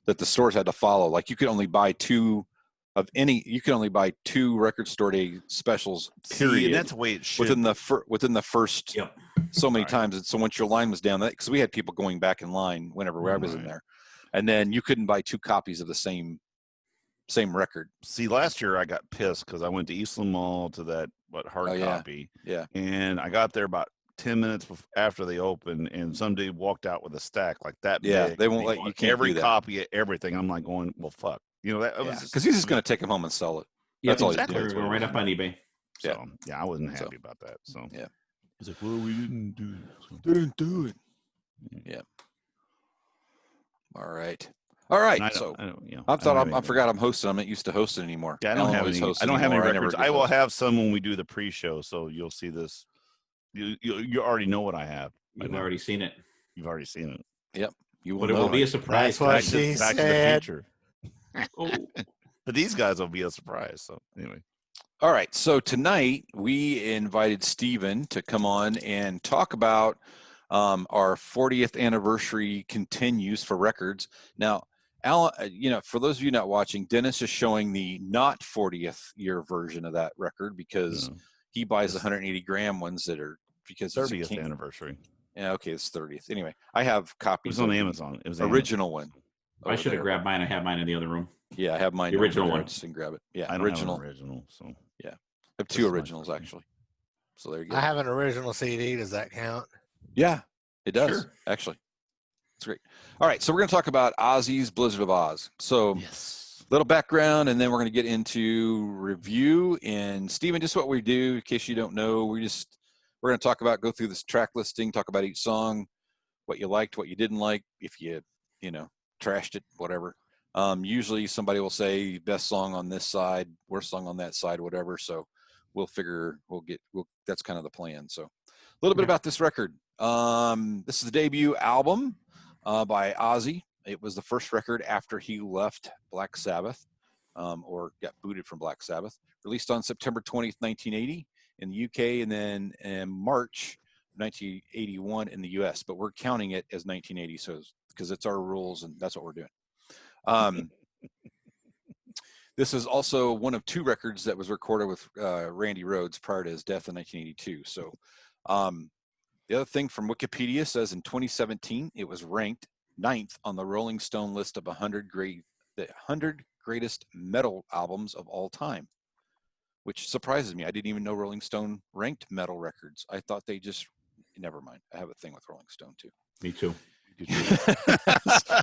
that the stores had to follow. Like you could only buy 2 of any. You could only buy 2 Record Store Day specials. Period. See, and that's the way it should. Within the first. Yep. So many times, and so once your line was down, because we had people going back in line whenever I was in there, and then you couldn't buy 2 copies of the same record. See, last year I got pissed because I went to Eastland Mall to that hard copy, and I got there about 10 minutes after they opened, and some dude walked out with a stack like that. Yeah, big. they won't let you. Can't every copy of everything. I'm like going, well, fuck, that was because he's just going to take them home and sell it. That's all exactly. he's doing. Right up on eBay. So I wasn't happy about that. So yeah. He's like, well, we didn't do it. So. Didn't do it. Yeah. All right. So I forgot I'm hosting. I'm not used to hosting anymore. Yeah, I don't have any records. I will have some when we do the pre-show, so you'll see this. You already know what I have. You've already seen it. You've already seen it. Yep. But it will be a surprise. Back to the future. But these guys will be a surprise. So anyway. All right, so tonight we invited Steven to come on and talk about our 40th anniversary continues for records. Now, Alan, for those of you not watching, Dennis is showing the not 40th year version of that record because he buys 180 gram ones that are because 30th anniversary. Yeah, okay, it's 30th. Anyway, I have copies. It was on Amazon. It was original one. I should have grabbed mine. I have mine in the other room. Yeah, I have mine. The original one. Just didn't grab it. Yeah, I don't have an original. So yeah, I have 2 originals actually. So there you go. I have an original CD. Does that count? Yeah, it does actually. It's great. All right, so we're going to talk about Ozzy's Blizzard of Oz. So little background, and then we're going to get into review. And Steven, just what we do, in case you don't know, we're going to go through this track listing, talk about each song, what you liked, what you didn't like, if you trashed it, whatever. Usually somebody will say best song on this side, worst song on that side, whatever. So that's kind of the plan. So a little bit about this record. This is the debut album by Ozzy. It was the first record after he left Black Sabbath, or got booted from Black Sabbath. Released on September 20th, 1980 in the UK, and then in March 1981 in the US. But we're counting it as 1980, so because it's our rules, and that's what we're doing. This is also one of 2 records that was recorded with Randy Rhoads prior to his death in 1982. So the other thing from Wikipedia says in 2017, it was ranked 9th on the Rolling Stone list of 100 greatest metal albums of all time, which surprises me. I didn't even know Rolling Stone ranked metal records. I thought they just, never mind. I have a thing with Rolling Stone too. Me too.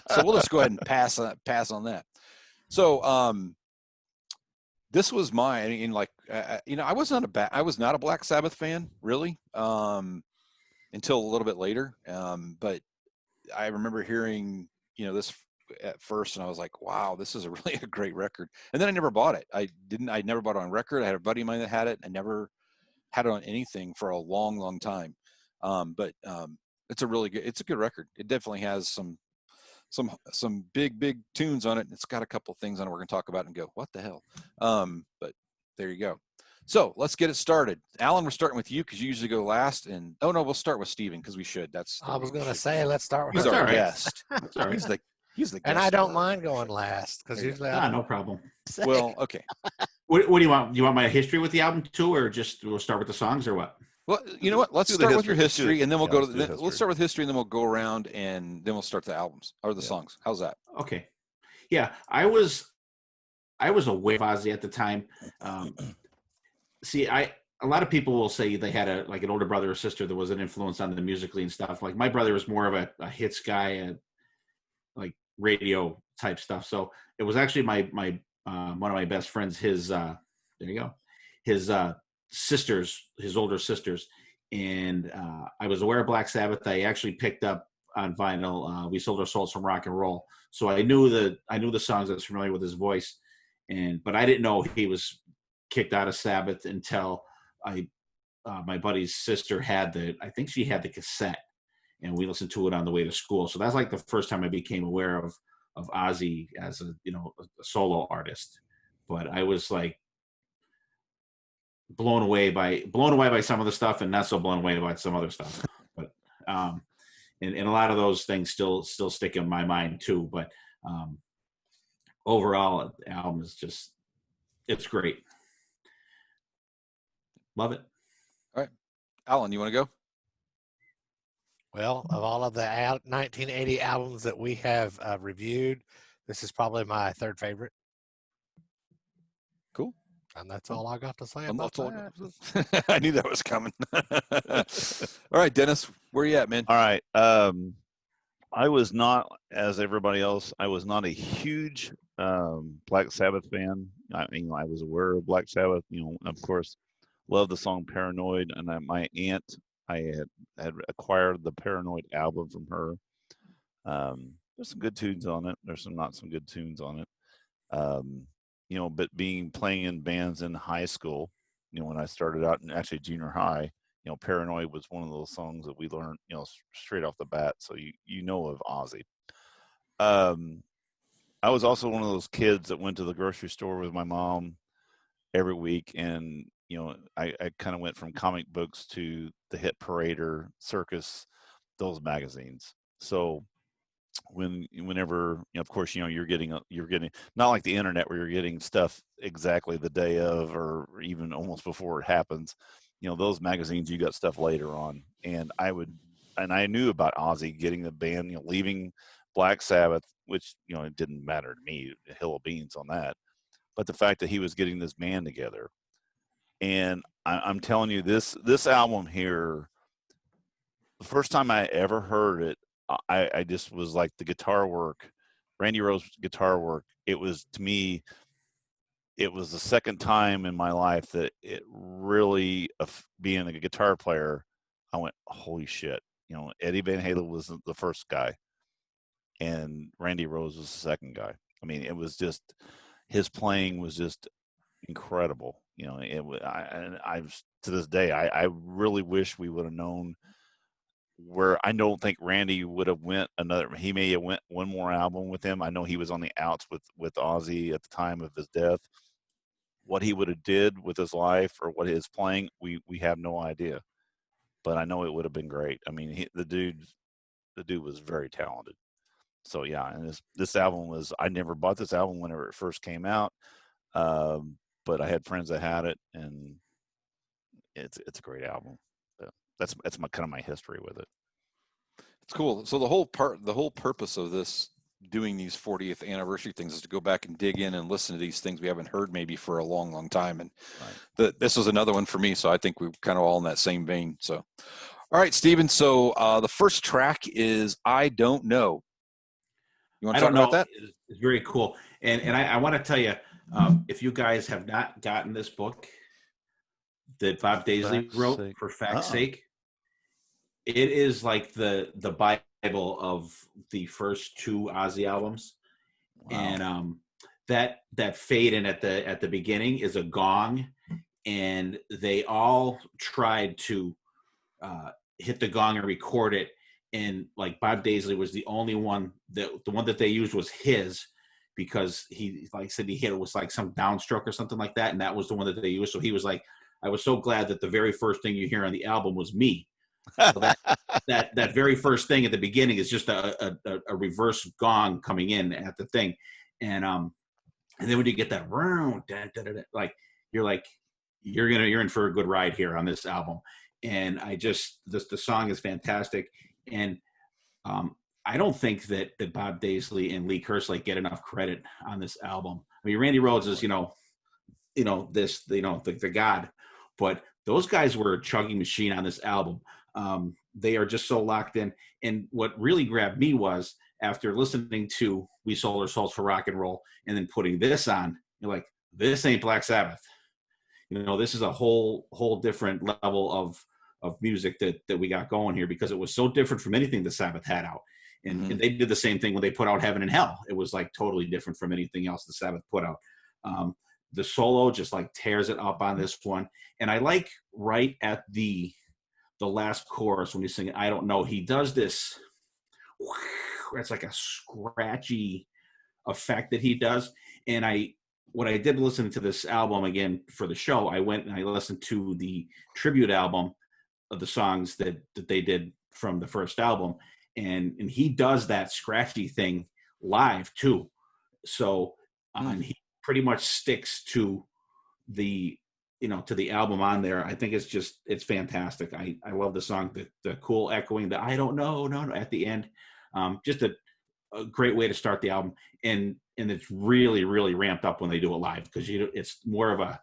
So we'll just go ahead and pass on that. So this was I was not a Black Sabbath fan really until a little bit later. But I remember hearing this at first, and I was like, wow, this is really a great record. And then I never bought it. I never bought it on record. I had a buddy of mine that had it. I never had it on anything for a long, long time. But it's a good record. It definitely has some big tunes on it. It's got a couple things on it we're going to talk about and go, what the hell? But there you go. So let's get it started. Alan, we're starting with you because you usually go last. And we'll start with Steven because we should. I was going to say, let's start with he's our guest. He's the guest. And I don't mind going last because usually no problem. Well, okay. What do you want? Do you want my history with the album too, or just we'll start with the songs, or what? Well, you know what? Let's start with your history, and then we'll go to let's start with history, and then we'll go around, and then we'll start the albums or the songs. How's that? Okay. Yeah, I was aware of Ozzy at the time. A lot of people will say they had an older brother or sister that was an influence on them musically and stuff. Like my brother was more of a hits guy, like radio type stuff. So it was actually my one of my best friends, his sisters, his older sisters. And I was aware of Black Sabbath. I actually picked up on vinyl. We Sold Our Souls from Rock and Roll. So I knew the songs. I was familiar with his voice, but I didn't know he was kicked out of Sabbath until my buddy's sister I think she had the cassette, and we listened to it on the way to school. So that's like the first time I became aware of Ozzy as a solo artist. But I was like blown away by some of the stuff, and not so blown away by some other stuff. But and a lot of those things still stick in my mind too. But overall, the album is it's great. Love it. All right, Alan, you want to go? Well, of all of the 1980 albums that we have reviewed, this is probably my third favorite. Cool. And that's all I got to say about that. I knew that was coming. All right, Dennis, where you at, man? All right. I was not, as everybody else, I was not a huge Black Sabbath fan. I was aware of Black Sabbath. Of course, loved the song Paranoid. And my aunt, I had acquired the Paranoid album from her. There's some good tunes on it. There's some not some good tunes on it. But playing in bands in high school, when I started out in actually junior high, Paranoid was one of those songs that we learned, straight off the bat. So of Ozzy. I was also one of those kids that went to the grocery store with my mom every week, and I kind of went from comic books to the Hit Parader, Circus, those magazines. So whenever of course you're getting not like the internet where you're getting stuff exactly the day of or even almost before it happens. Those magazines, you got stuff later on, and I knew about Ozzy getting the band, leaving Black Sabbath, which it didn't matter to me, a hill of beans on that, but the fact that he was getting this band together. And I'm telling you, this album here, the first time I ever heard it, I just was like, the guitar work, Randy Rhoads' guitar work, it was, to me, it was the second time in my life that it really, being a guitar player, I went, holy shit. Eddie Van Halen was the first guy, and Randy Rhoads was the second guy. I mean, it was just, his playing was just incredible. I to this day, I really wish we would have known where. I don't think Randy would have he may have went one more album with him. I know he was on the outs with Ozzy at the time of his death. What he would have did with his life or what his playing, we have no idea. But I know it would have been great. I mean, the dude was very talented. So yeah, and this album was, I never bought this album whenever it first came out. But I had friends that had it, and it's a great album. So that's my kind of my history with it. It's cool. So the whole purpose of this doing these 40th anniversary things is to go back and dig in and listen to these things we haven't heard maybe for a long, long time. And this was another one for me. So I think we're kind of all in that same vein. So, all right, Steven. So the first track is I Don't Know. You want to talk about that? It's very cool. And I want to tell you, if you guys have not gotten this book that Bob Daisley wrote, For Fact's Sake, it is like the Bible of the first two Ozzy albums. Wow. And that fade in at the beginning is a gong, and they all tried to hit the gong and record it. And like Bob Daisley was the only one the one that they used was his, because he, like I said, he hit it was like some downstroke or something like that, and that was the one that they used. So he was like, I was so glad that the very first thing you hear on the album was me. So that very first thing at the beginning is just a reverse gong coming in at the thing, and then when you get that round, like you're in for a good ride here on this album. And the song is fantastic. And I don't think that Bob Daisley and Lee Kerslake get enough credit on this album. I mean, Randy Rhoads is, the god, but those guys were a chugging machine on this album. They are just so locked in. And what really grabbed me was after listening to We Sold Our Souls for Rock and Roll and then putting this on, you're like, this ain't Black Sabbath. This is a whole different level of music that we got going here, because it was so different from anything the Sabbath had out. And, and they did the same thing when they put out Heaven and Hell. It was like totally different from anything else the Sabbath put out. The solo just like tears it up on this one. And I like right at the last chorus when he's singing I Don't Know, he does this, it's like a scratchy effect that he does. And when I did listen to this album again for the show, I went and I listened to the tribute album of the songs that they did from the first album, and he does that scratchy thing live too. So and he pretty much sticks to the album on there. I think it's fantastic. I love the song, the cool echoing, the I don't know, no at the end. Just a great way to start the album, and it's really, really ramped up when they do it live, because it's more of a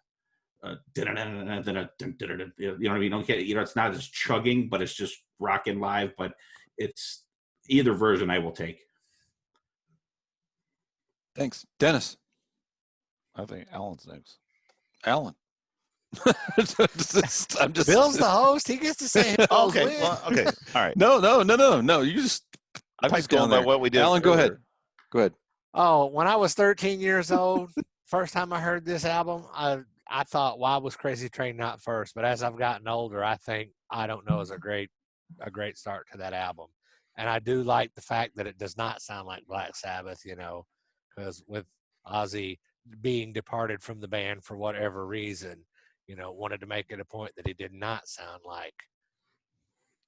you know what I mean? Okay, it's not as chugging, but it's just rocking live. But it's either version I will take. Thanks, Dennis. I think Alan's next. Alan. I'm just Bill's the host. He gets to say okay. Well, okay. All right. No. You just. I'm just going by what we did. Alan, earlier. Go ahead. Oh, when I was 13 years old, first time I heard this album, I thought, why was Crazy Train not first? But as I've gotten older, I think I Don't Know is a great start to that album. And I do like the fact that it does not sound like Black Sabbath, because with Ozzy being departed from the band for whatever reason, wanted to make it a point that he did not sound like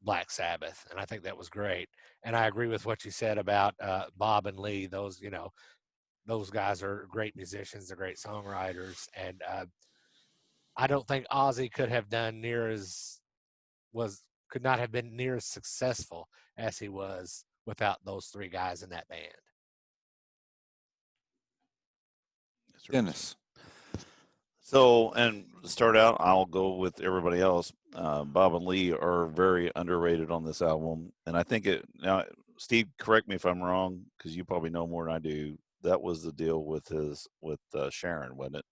Black Sabbath. And I think that was great. And I agree with what you said about Bob and Lee. Those guys are great musicians. They're great songwriters. And I don't think Ozzy could not have been near as successful as he was without those three guys in that band. Dennis. So, and to start out, I'll go with everybody else. Bob and Lee are very underrated on this album. And I think now, Steve, correct me if I'm wrong, because you probably know more than I do. That was the deal with Sharon, wasn't it?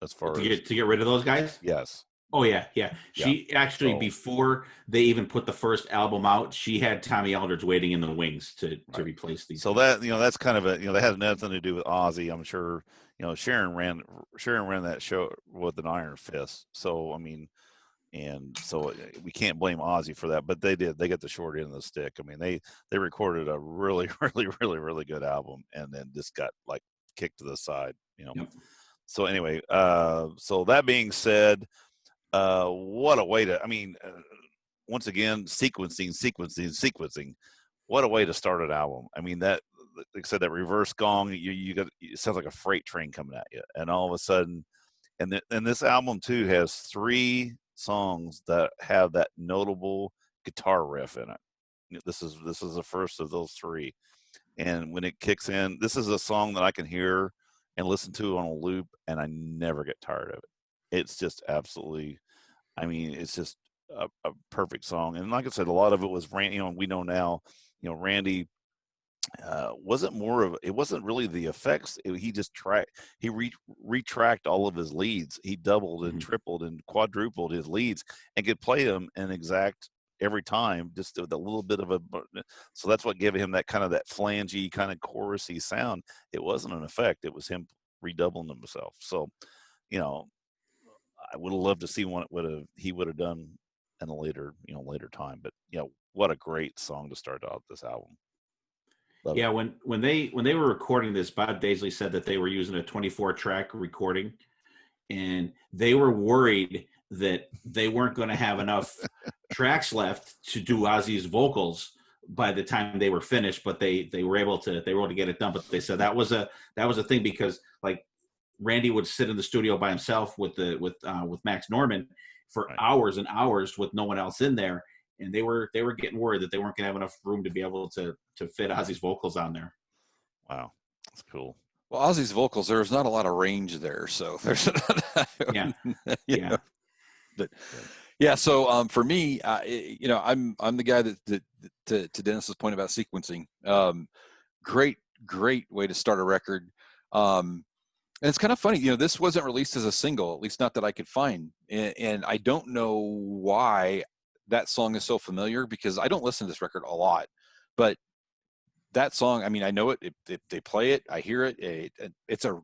As far to get rid of those guys? Yes. Oh yeah. She actually, before they even put the first album out, she had Tommy Aldridge waiting in the wings to replace these. So that that's kind of that has nothing to do with Ozzy. I'm sure Sharon ran that show with an iron fist. So I mean, and so we can't blame Ozzy for that. But they got the short end of the stick. I mean, they recorded a really, really, really, really good album, and then just got like kicked to the side. Yep. So anyway, so that being said. What a way to, once again, sequencing. What a way to start an album. I mean, that, like I said, that reverse gong, it sounds like a freight train coming at you. And all of a sudden, and this album too has 3 songs that have that notable guitar riff in it. This is the first of those 3. And when it kicks in, this is a song that I can hear and listen to on a loop, and I never get tired of it. It's just absolutely, I mean, it's just a perfect song. And like I said, a lot of it was Randy. You know, we know now, you know, Randy it wasn't really the effects. He just retracked all of his leads. He doubled and tripled and quadrupled his leads and could play them in exact every time, just with a little bit of so that's what gave him that kind of that flangey kind of chorusy sound. It wasn't an effect. It was him redoubling himself. So, you know, I would have loved to see what he would have done in a later time. But, you know, what a great song to start out this album. Love it. When they were recording this, Bob Daisley said that they were using a 24-track recording, and they were worried that they weren't going to have enough tracks left to do Ozzy's vocals by the time they were finished. But they were able to get it done. But they said that was a thing, because like Randy would sit in the studio by himself with Max Norman for hours and hours with no one else in there. And they were getting worried that they weren't going to have enough room to be able to fit Ozzy's vocals on there. Wow, that's cool. Well, Ozzy's vocals, there's not a lot of range there, so there's But yeah, so for me, you know, I'm the guy that to Dennis's point about sequencing. Great way to start a record. And it's kind of funny, you know, this wasn't released as a single, at least not that I could find, and I don't know why that song is so familiar, because I don't listen to this record a lot, but that song, I mean, I know it. If they play it, I hear it. It's a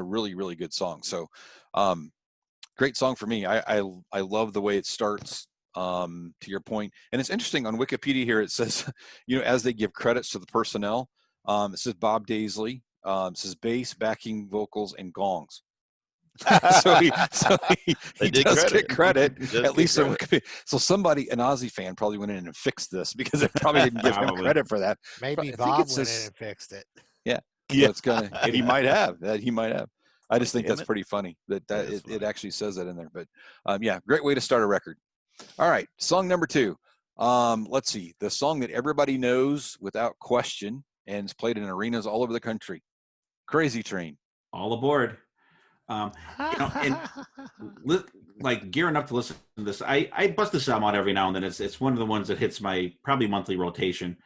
really, really good song. So, great song for me. I love the way it starts. To your point, and it's interesting on Wikipedia here. It says, you know, as they give credits to the personnel, it says Bob Daisley. It says bass, backing vocals, and gongs. so he does get credit, at least on Wikipedia. So somebody, an Ozzy fan, probably went in and fixed this, because they probably didn't give him credit for that. Maybe Bob went in and fixed it. Yeah, so it's gonna. He might have. I just think that's pretty funny that it actually says that in there. But yeah, great way to start a record. All right, song number 2. Let's see, the song that everybody knows without question and is played in arenas all over the country, "Crazy Train." All aboard. You know, and like gearing up to listen to this, I bust this album out every now and then. It's one of the ones that hits my probably monthly rotation,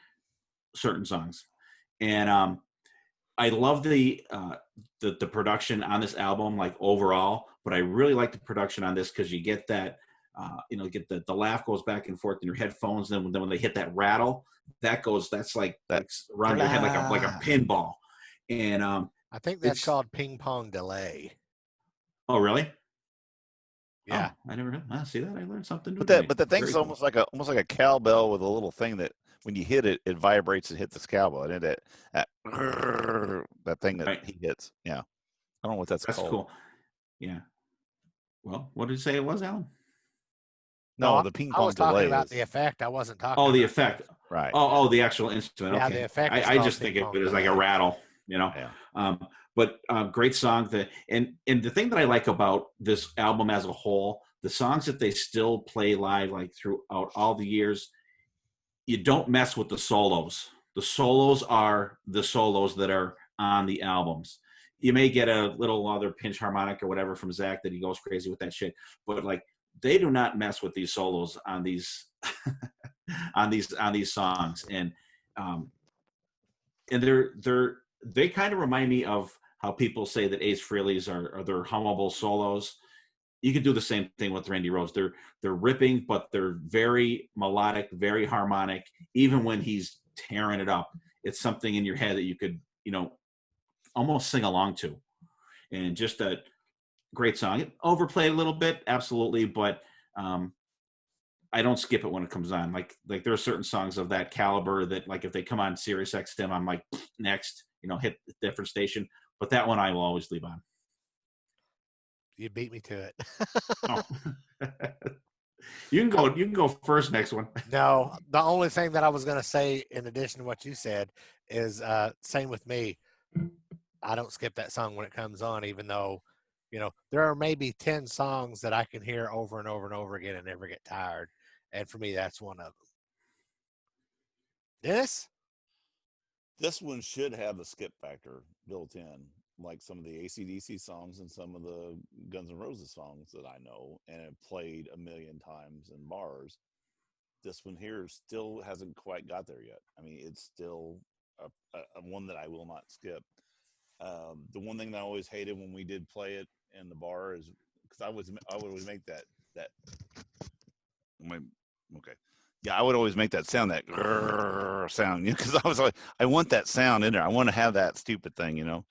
certain songs. And I love the production on this album, like overall, but I really like the production on this, because you get that you know, get the laugh goes back and forth in your headphones, and then when they hit that rattle, that's around your head like a pinball. And I think that's called ping pong delay. Oh, really? Yeah, I never see that. I learned something. But the thing's almost like a cowbell with a little thing that when you hit it, it vibrates and hits the cowbell, and that thing that he hits. Yeah, I don't know what that's called. That's cool. Yeah. Well, what did you say it was, Alan? No, the ping pong delay. I was talking about the effect. I wasn't talking. Oh, the effect. Right. Oh, the actual instrument. Yeah, okay. the effect. I just think of it as like a rattle, you know. Yeah. But great song. And the thing that I like about this album as a whole, the songs that they still play live, like throughout all the years, you don't mess with the solos. The solos are the solos that are on the albums. You may get a little other pinch harmonic or whatever from Zach that he goes crazy with that shit, but like they do not mess with these solos on these on these songs, and they kind of remind me of how people say that Ace Frehley's are their hummable solos. You could do the same thing with Randy Rhoads. They're ripping, but they're very melodic, very harmonic. Even when he's tearing it up, it's something in your head that you could, you know, almost sing along to. And just a great song. Overplayed a little bit, absolutely, but I don't skip it when it comes on. Like there are certain songs of that caliber that, like, if they come on Sirius XM, I'm like, next, you know, hit a different station. But that one I will always leave on. You beat me to it. Oh. You can go first next one. No, the only thing that I was going to say in addition to what you said is same with me. I don't skip that song when it comes on, even though, you know, there are maybe 10 songs that I can hear over and over and over again and never get tired. And for me, that's one of them. Dennis? This one should have the skip factor built in, like some of the AC/DC songs and some of the Guns N' Roses songs that I know and have played a million times in bars. This one here still hasn't quite got there yet. I mean, it's still a one that I will not skip. The one thing that I always hated when we did play it in the bar is because I would always make that. Okay. Yeah, I would always make that sound, that sound, because I was like, I want that sound in there. I want to have that stupid thing, and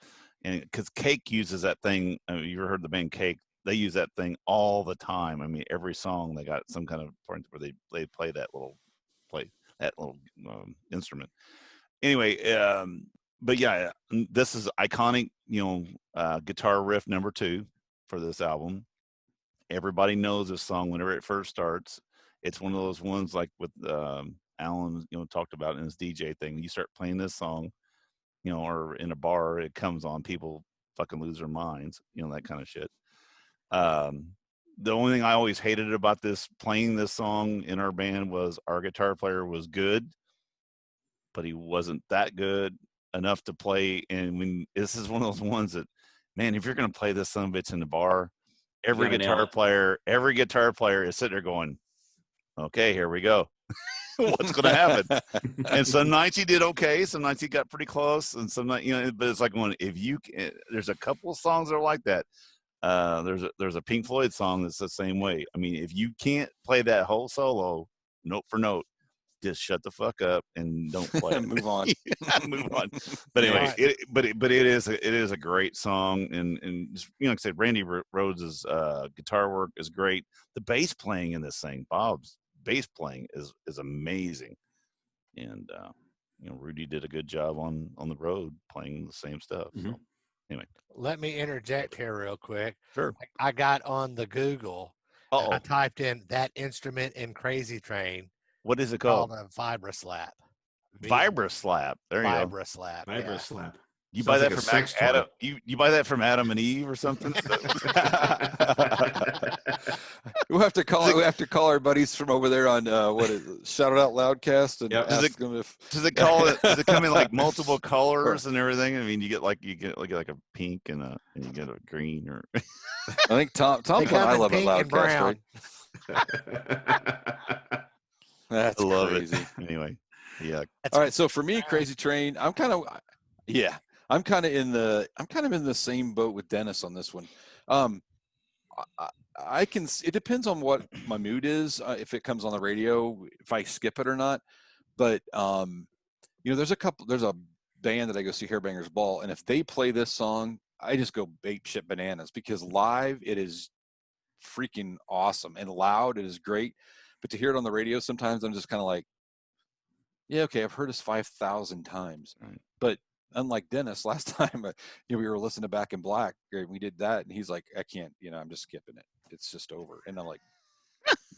because Cake uses that thing. You ever heard the band Cake? They use that thing all the time. I mean, every song they got some kind of point where they play that little instrument. Anyway, but yeah, this is iconic, guitar riff number 2 for this album. Everybody knows this song whenever it first starts. It's one of those ones like with Alan, talked about in his DJ thing. You start playing this song, or in a bar, it comes on, people fucking lose their minds, that kind of shit. The only thing I always hated about playing this song in our band was our guitar player was good, but he wasn't that good enough to play. And when this is one of those ones that, man, if you're going to play this son of a bitch in the bar, every guitar player is sitting there going, okay, here we go. What's going to happen? And some nights he did okay. Some nights he got pretty close. And some nights, but it's like there's a couple of songs that are like that. There's a Pink Floyd song that's the same way. I mean, if you can't play that whole solo note for note, just shut the fuck up and don't play it. Move on. Move on. But anyway, it is a great song, and just, like I said, Randy Rhoads' guitar work is great. The bass playing in this thing, Bob's bass playing is amazing, and Rudy did a good job on the road playing the same stuff. So anyway, let me interject here real quick. Sure. I got on the Google. And I typed in that instrument in Crazy Train. What is it called? A vibra slap. Vibra slap. There you go. Vibra slap. Vibra slap. You buy that from Adam? You buy that from Adam and Eve or something? We have to call our buddies from over there on Shout It Out Loudcast and ask them if does it come in like multiple colors and everything? I mean, you get like a pink and you get a green or. I think Tom put I Love It Loudcast, right? That's crazy. Anyway, yeah. All right, so for me, Crazy Train, I'm kind of in the same boat with Dennis on this one. It depends on what my mood is, if it comes on the radio, if I skip it or not. But there's a band that I go see, Hairbangers Ball, and if they play this song, I just go ape shit bananas, because live it is freaking awesome and loud. It is great. But to hear it on the radio, sometimes I'm just kind of like, yeah, okay, I've heard this 5,000 times. Right. But unlike Dennis, last time we were listening to Back in Black, we did that, and he's like, I can't, I'm just skipping it. It's just over. And I'm like,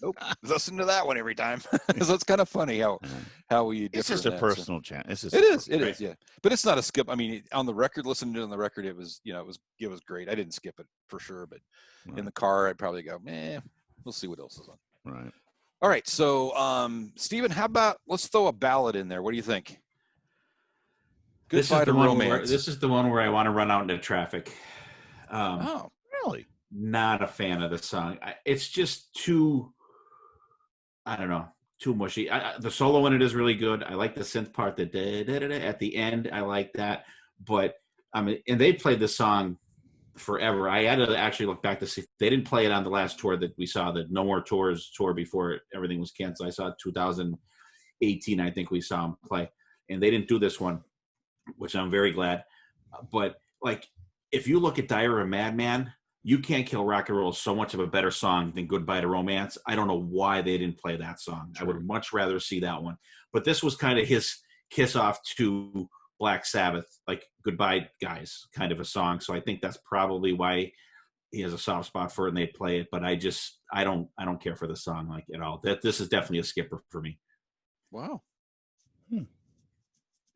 nope, listen to that one every time. So it's kind of funny how we differ. It's just a personal chance. It is, yeah. But it's not a skip. I mean, on the record, listening to it on the record, it was great. I didn't skip it for sure, but in the car, I'd probably go, we'll see what else is on. Right. All right, so Stephen, how about let's throw a ballad in there? What do you think? Goodbye to Romance. This is the one where I want to run out into traffic. Oh, really? Not a fan of the song. It's just too, I don't know, too mushy. The solo in it is really good. I like the synth part, the da-da-da-da at the end. I like that. But, and they played this song forever. I had to actually look back to see. They didn't play it on the last tour that we saw, the No More Tours tour before everything was canceled. I saw 2018, I think we saw them play. And they didn't do this one, which I'm very glad. But, if you look at Diary of a Madman, You Can't Kill Rock and Roll is so much of a better song than Goodbye to Romance. I don't know why they didn't play that song. Sure. I would much rather see that one. But this was kind of his kiss off to Black Sabbath, like Goodbye Guys kind of a song. So I think that's probably why he has a soft spot for it and they play it. But I don't care for the song at all. This is definitely a skipper for me. Wow.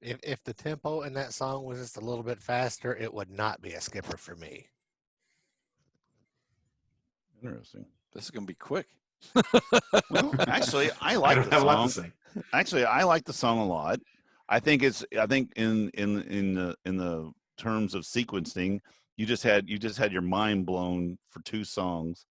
If the tempo in that song was just a little bit faster, it would not be a skipper for me. Interesting. This is going to be quick. Well, actually, I like the song. Actually, I like the song a lot. I think in the terms of sequencing, you just had your mind blown for 2 songs.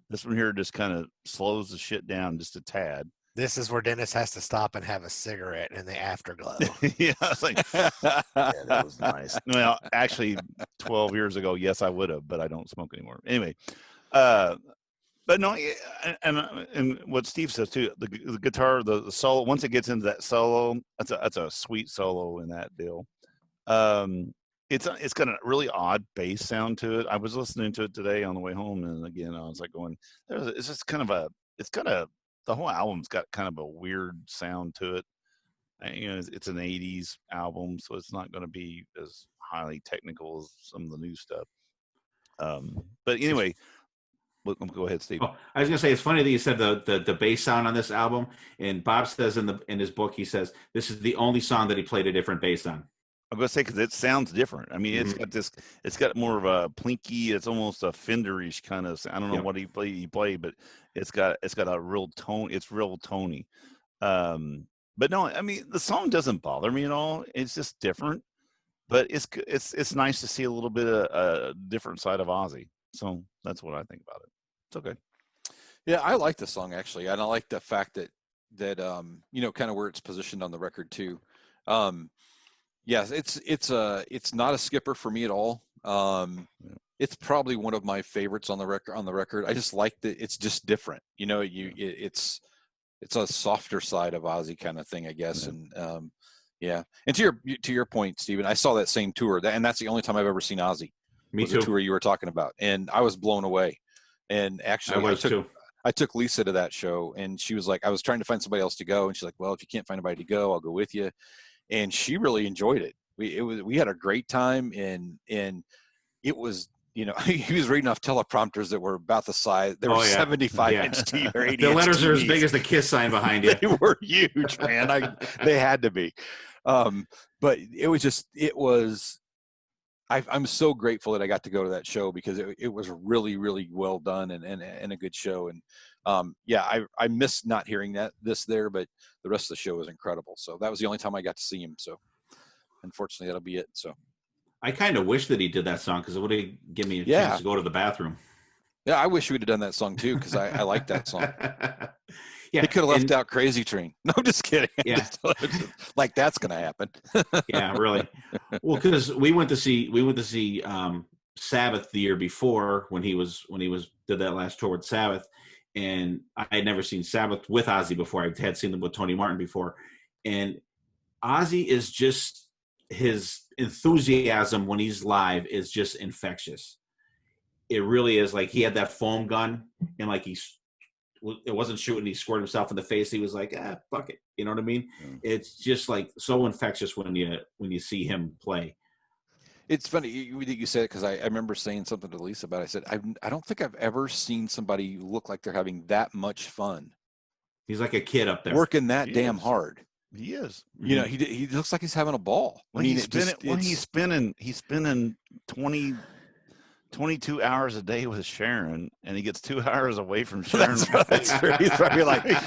This one here just kind of slows the shit down just a tad. This is where Dennis has to stop and have a cigarette in the afterglow. Yeah, it's like, yeah, that was nice. Well, actually, 12 years ago, yes, I would have, but I don't smoke anymore. Anyway, but no, and what Steve says too, the guitar, the solo, once it gets into that solo, that's a sweet solo in that deal. It's got a really odd bass sound to it. I was listening to it today on the way home, and again, I was like going, it's just kind of the whole album's got kind of a weird sound to it. You know, it's an 80s album, so it's not going to be as highly technical as some of the new stuff. But anyway, go ahead, Steve. Oh, I was going to say, it's funny that you said the bass sound on this album, and Bob says in his book, he says this is the only song that he played a different bass on. I'm going to say, because it sounds different. I mean, it's got more of a plinky, it's almost a Fenderish kind of, I don't know what he played, but it's got a real tone. It's real tony. But no, I mean, the song doesn't bother me at all. It's just different, but it's nice to see a little bit of a different side of Ozzy. So that's what I think about it. It's okay. Yeah, I like the song actually, and I like the fact that you know, kind of where it's positioned on the record too. Yes, it's not a skipper for me at all. It's probably one of my favorites on the record. I just like that it's just different. You know, it's a softer side of Ozzy kind of thing, I guess. Yeah. And yeah. And to your point, Stephen, I saw that same tour, and that's the only time I've ever seen Ozzy. Me too. The tour you were talking about, and I was blown away. And actually, I took Lisa to that show, and she was like, I was trying to find somebody else to go, and she's like, well, if you can't find anybody to go, I'll go with you. And she really enjoyed it. We had a great time, and it was, you know, he was reading off teleprompters that were about the size. They were 75-inch TV or 80-inch The letters TVs. are as big as the KISS sign behind you. They were huge, man. They had to be. But it was. I'm so grateful that I got to go to that show, because it was really, really well done and a good show. And I missed not hearing this there, but the rest of the show was incredible. So that was the only time I got to see him. So unfortunately, that'll be it. So I kind of wish that he did that song, because it would have given me a chance to go to the bathroom. Yeah, I wish we'd have done that song too, because I like that song. Yeah, he could have left out Crazy Train. No, I'm just kidding. Yeah, like that's gonna happen. Yeah, really. Well, because we went to see Sabbath the year before, when he did that last tour with Sabbath, and I had never seen Sabbath with Ozzy before. I had seen them with Tony Martin before, and Ozzy is just, his enthusiasm when he's live is just infectious. It really is. Like, he had that foam gun, and like it wasn't shooting, he squirted himself in the face. He was like, fuck it. You know what I mean? Yeah. It's just like so infectious when you see him play. It's funny you said it, because I remember saying something to Lisa about it. I said, I don't think I've ever seen somebody look like they're having that much fun. He's like a kid up there. Working that damn hard. He is. You know, he looks like he's having a ball. He's spending 22 hours a day with Sharon, and he gets 2 hours away from Sharon. That's true. He's probably like, yeah.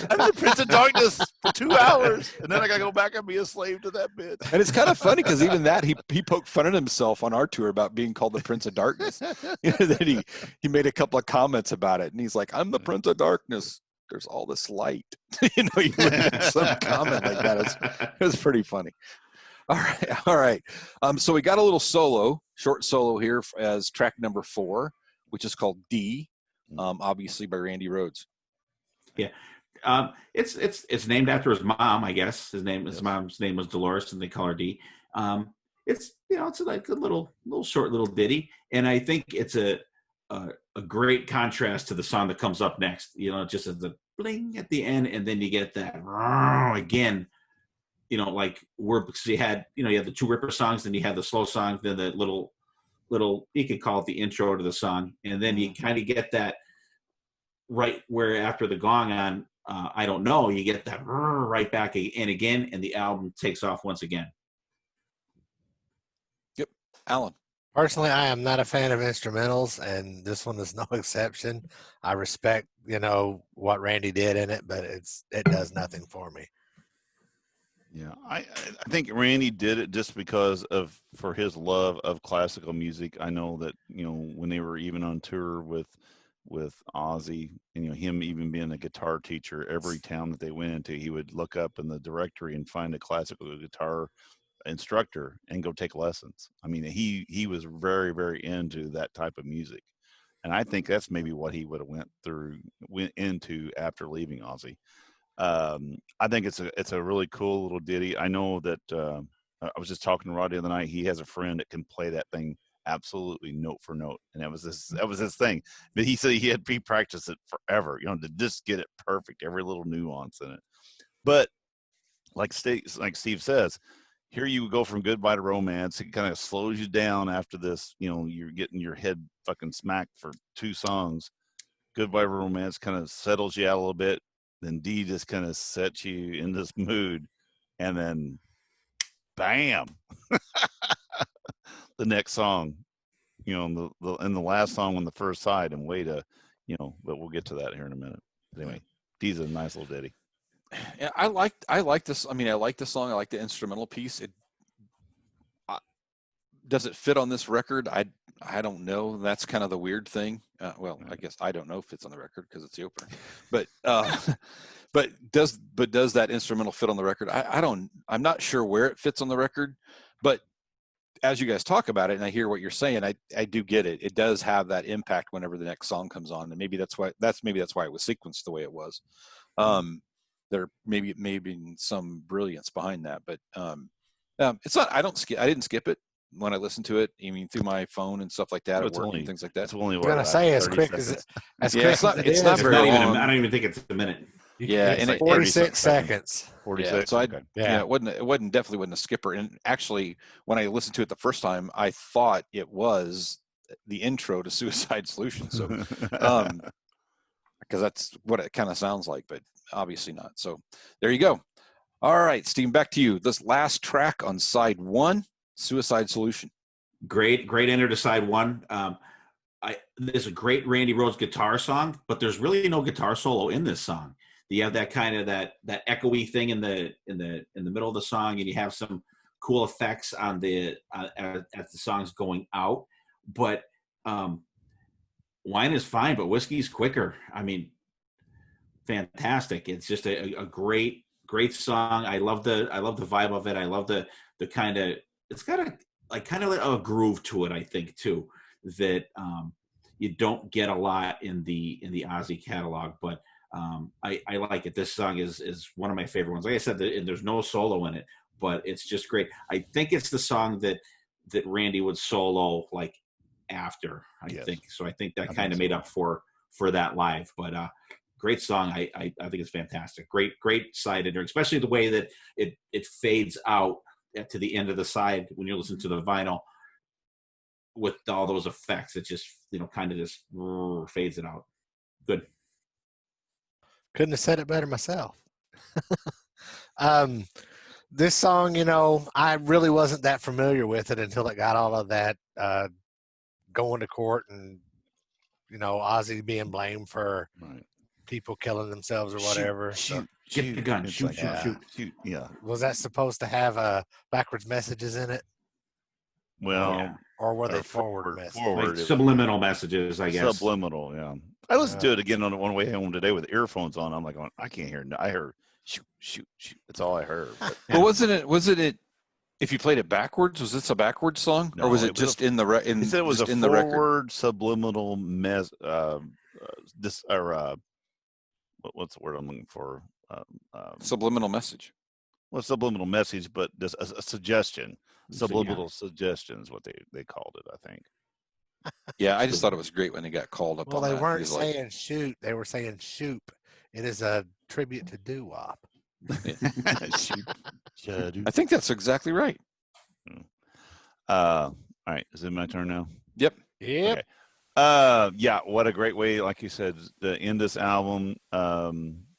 I'm the Prince of Darkness for 2 hours, and then I gotta go back and be a slave to that bitch. And it's kind of funny, because even that he poked fun at himself on our tour about being called the Prince of Darkness. You know, then he made a couple of comments about it, and he's like, I'm the Prince of Darkness. There's all this light. You know, you made some comment like that. It was pretty funny. All right. So we got a little short solo here as track number 4, which is called D, obviously by Randy Rhoads. Yeah. It's named after his mom, I guess. His mom's name was Dolores, and they call her D. It's like a little short little ditty, and I think it's a great contrast to the song that comes up next. You know, just as the bling at the end, and then you get that again. You know, like because you had the 2 Ripper songs, then you had the slow song, then the little you could call it the intro to the song, and then you kind of get that right where after the gong on I Don't Know, you get that right back and again, and the album takes off once again. Yep. Alan. Personally, I am not a fan of instrumentals, and this one is no exception. I respect, what Randy did in it, but it does nothing for me. Yeah, I think Randy did it just because for his love of classical music. I know that when they were even on tour with Ozzy, and him even being a guitar teacher, every town that they went into, he would look up in the directory and find a classical guitar instructor and go take lessons. I mean, he was very, very into that type of music, and I think that's maybe what he would have went into after leaving Ozzy. I think it's a really cool little ditty. I know that I was just talking to Rod the other night. He has a friend that can play that thing absolutely note for note, and that was his thing. But he said he practiced it forever, to just get it perfect, every little nuance in it. But like Steve says, here you go from Goodbye to Romance. It kind of slows you down after this. You're getting your head fucking smacked for 2 songs. Goodbye to Romance kind of settles you out a little bit. Then D just kind of sets you in this mood, and then bam, the next song, and the last song on the first side, and way to, but we'll get to that here in a minute. But anyway, D's a nice little ditty. Yeah, I like this. I mean, I like the song. I like the instrumental piece. Does it fit on this record? I don't know. That's kind of the weird thing. Well, I guess I don't know if it's on the record because it's the opener. But but does that instrumental fit on the record? I'm not sure where it fits on the record. But as you guys talk about it, and I hear what you're saying, I do get it. It does have that impact whenever the next song comes on, and maybe that's why it was sequenced the way it was. There maybe some brilliance behind that, but it's not. I didn't skip it when I listened to it. I mean, through my phone and stuff like that at work and things like that. It's only I'm gonna say as quick as it. It's not very long. I don't even think it's a minute. Yeah, and it's 46 seconds. 46. So okay. it definitely wasn't a skipper. And actually, when I listened to it the first time, I thought it was the intro to Suicide Solution. So, because that's what it kind of sounds like, but obviously not. So there you go. All right, Steve, back to you. This last track on side 1, Suicide Solution. Great enter to side 1. There's a great Randy Rhoads guitar song, but there's really no guitar solo in this song. You have that kind of that echoey thing in the middle of the song, and you have some cool effects on as the song's going out. But wine is fine, but whiskey's quicker. I mean, fantastic. It's just a great song. I love the vibe of it. I love the kind of, it's got a groove to it, I think, too, that you don't get a lot in the Ozzy catalog, but I like it. This song is one of my favorite ones. Like I said, there's no solo in it, but it's just great. I think it's the song that Randy would solo like after, I think. So I think that kind of made up for that live, but great song. I think it's fantastic. Great side enter, especially the way that it fades out to the end of the side when you listen to the vinyl with all those effects. It just, kind of just fades it out. Good. Couldn't have said it better myself. This song, I really wasn't that familiar with it until it got all of that going to court and, Ozzy being blamed for people killing themselves or whatever. Get the gun. Shoot. Yeah. Was that supposed to have backwards messages in it? Well, or were they forward messages? Like subliminal messages, I guess. Subliminal, yeah. I listened to it again on one way home today with earphones on. I'm like, I can't hear. I heard shoot. That's all I heard. But wasn't it? If you played it backwards, was this a backwards song, or was it just in the He said it was a forward subliminal what's the word I'm looking for? Subliminal message. Well, subliminal message, but just a suggestion. Subliminal suggestion is what they called it, I think. Yeah, I just thought it was great when they got called up. Well, they weren't saying shoot; they were saying shoop. It is a tribute to doo-wop. I think that's exactly right. All right, is it my turn now? Yep. Okay. Yeah, what a great way, like you said, to end this album.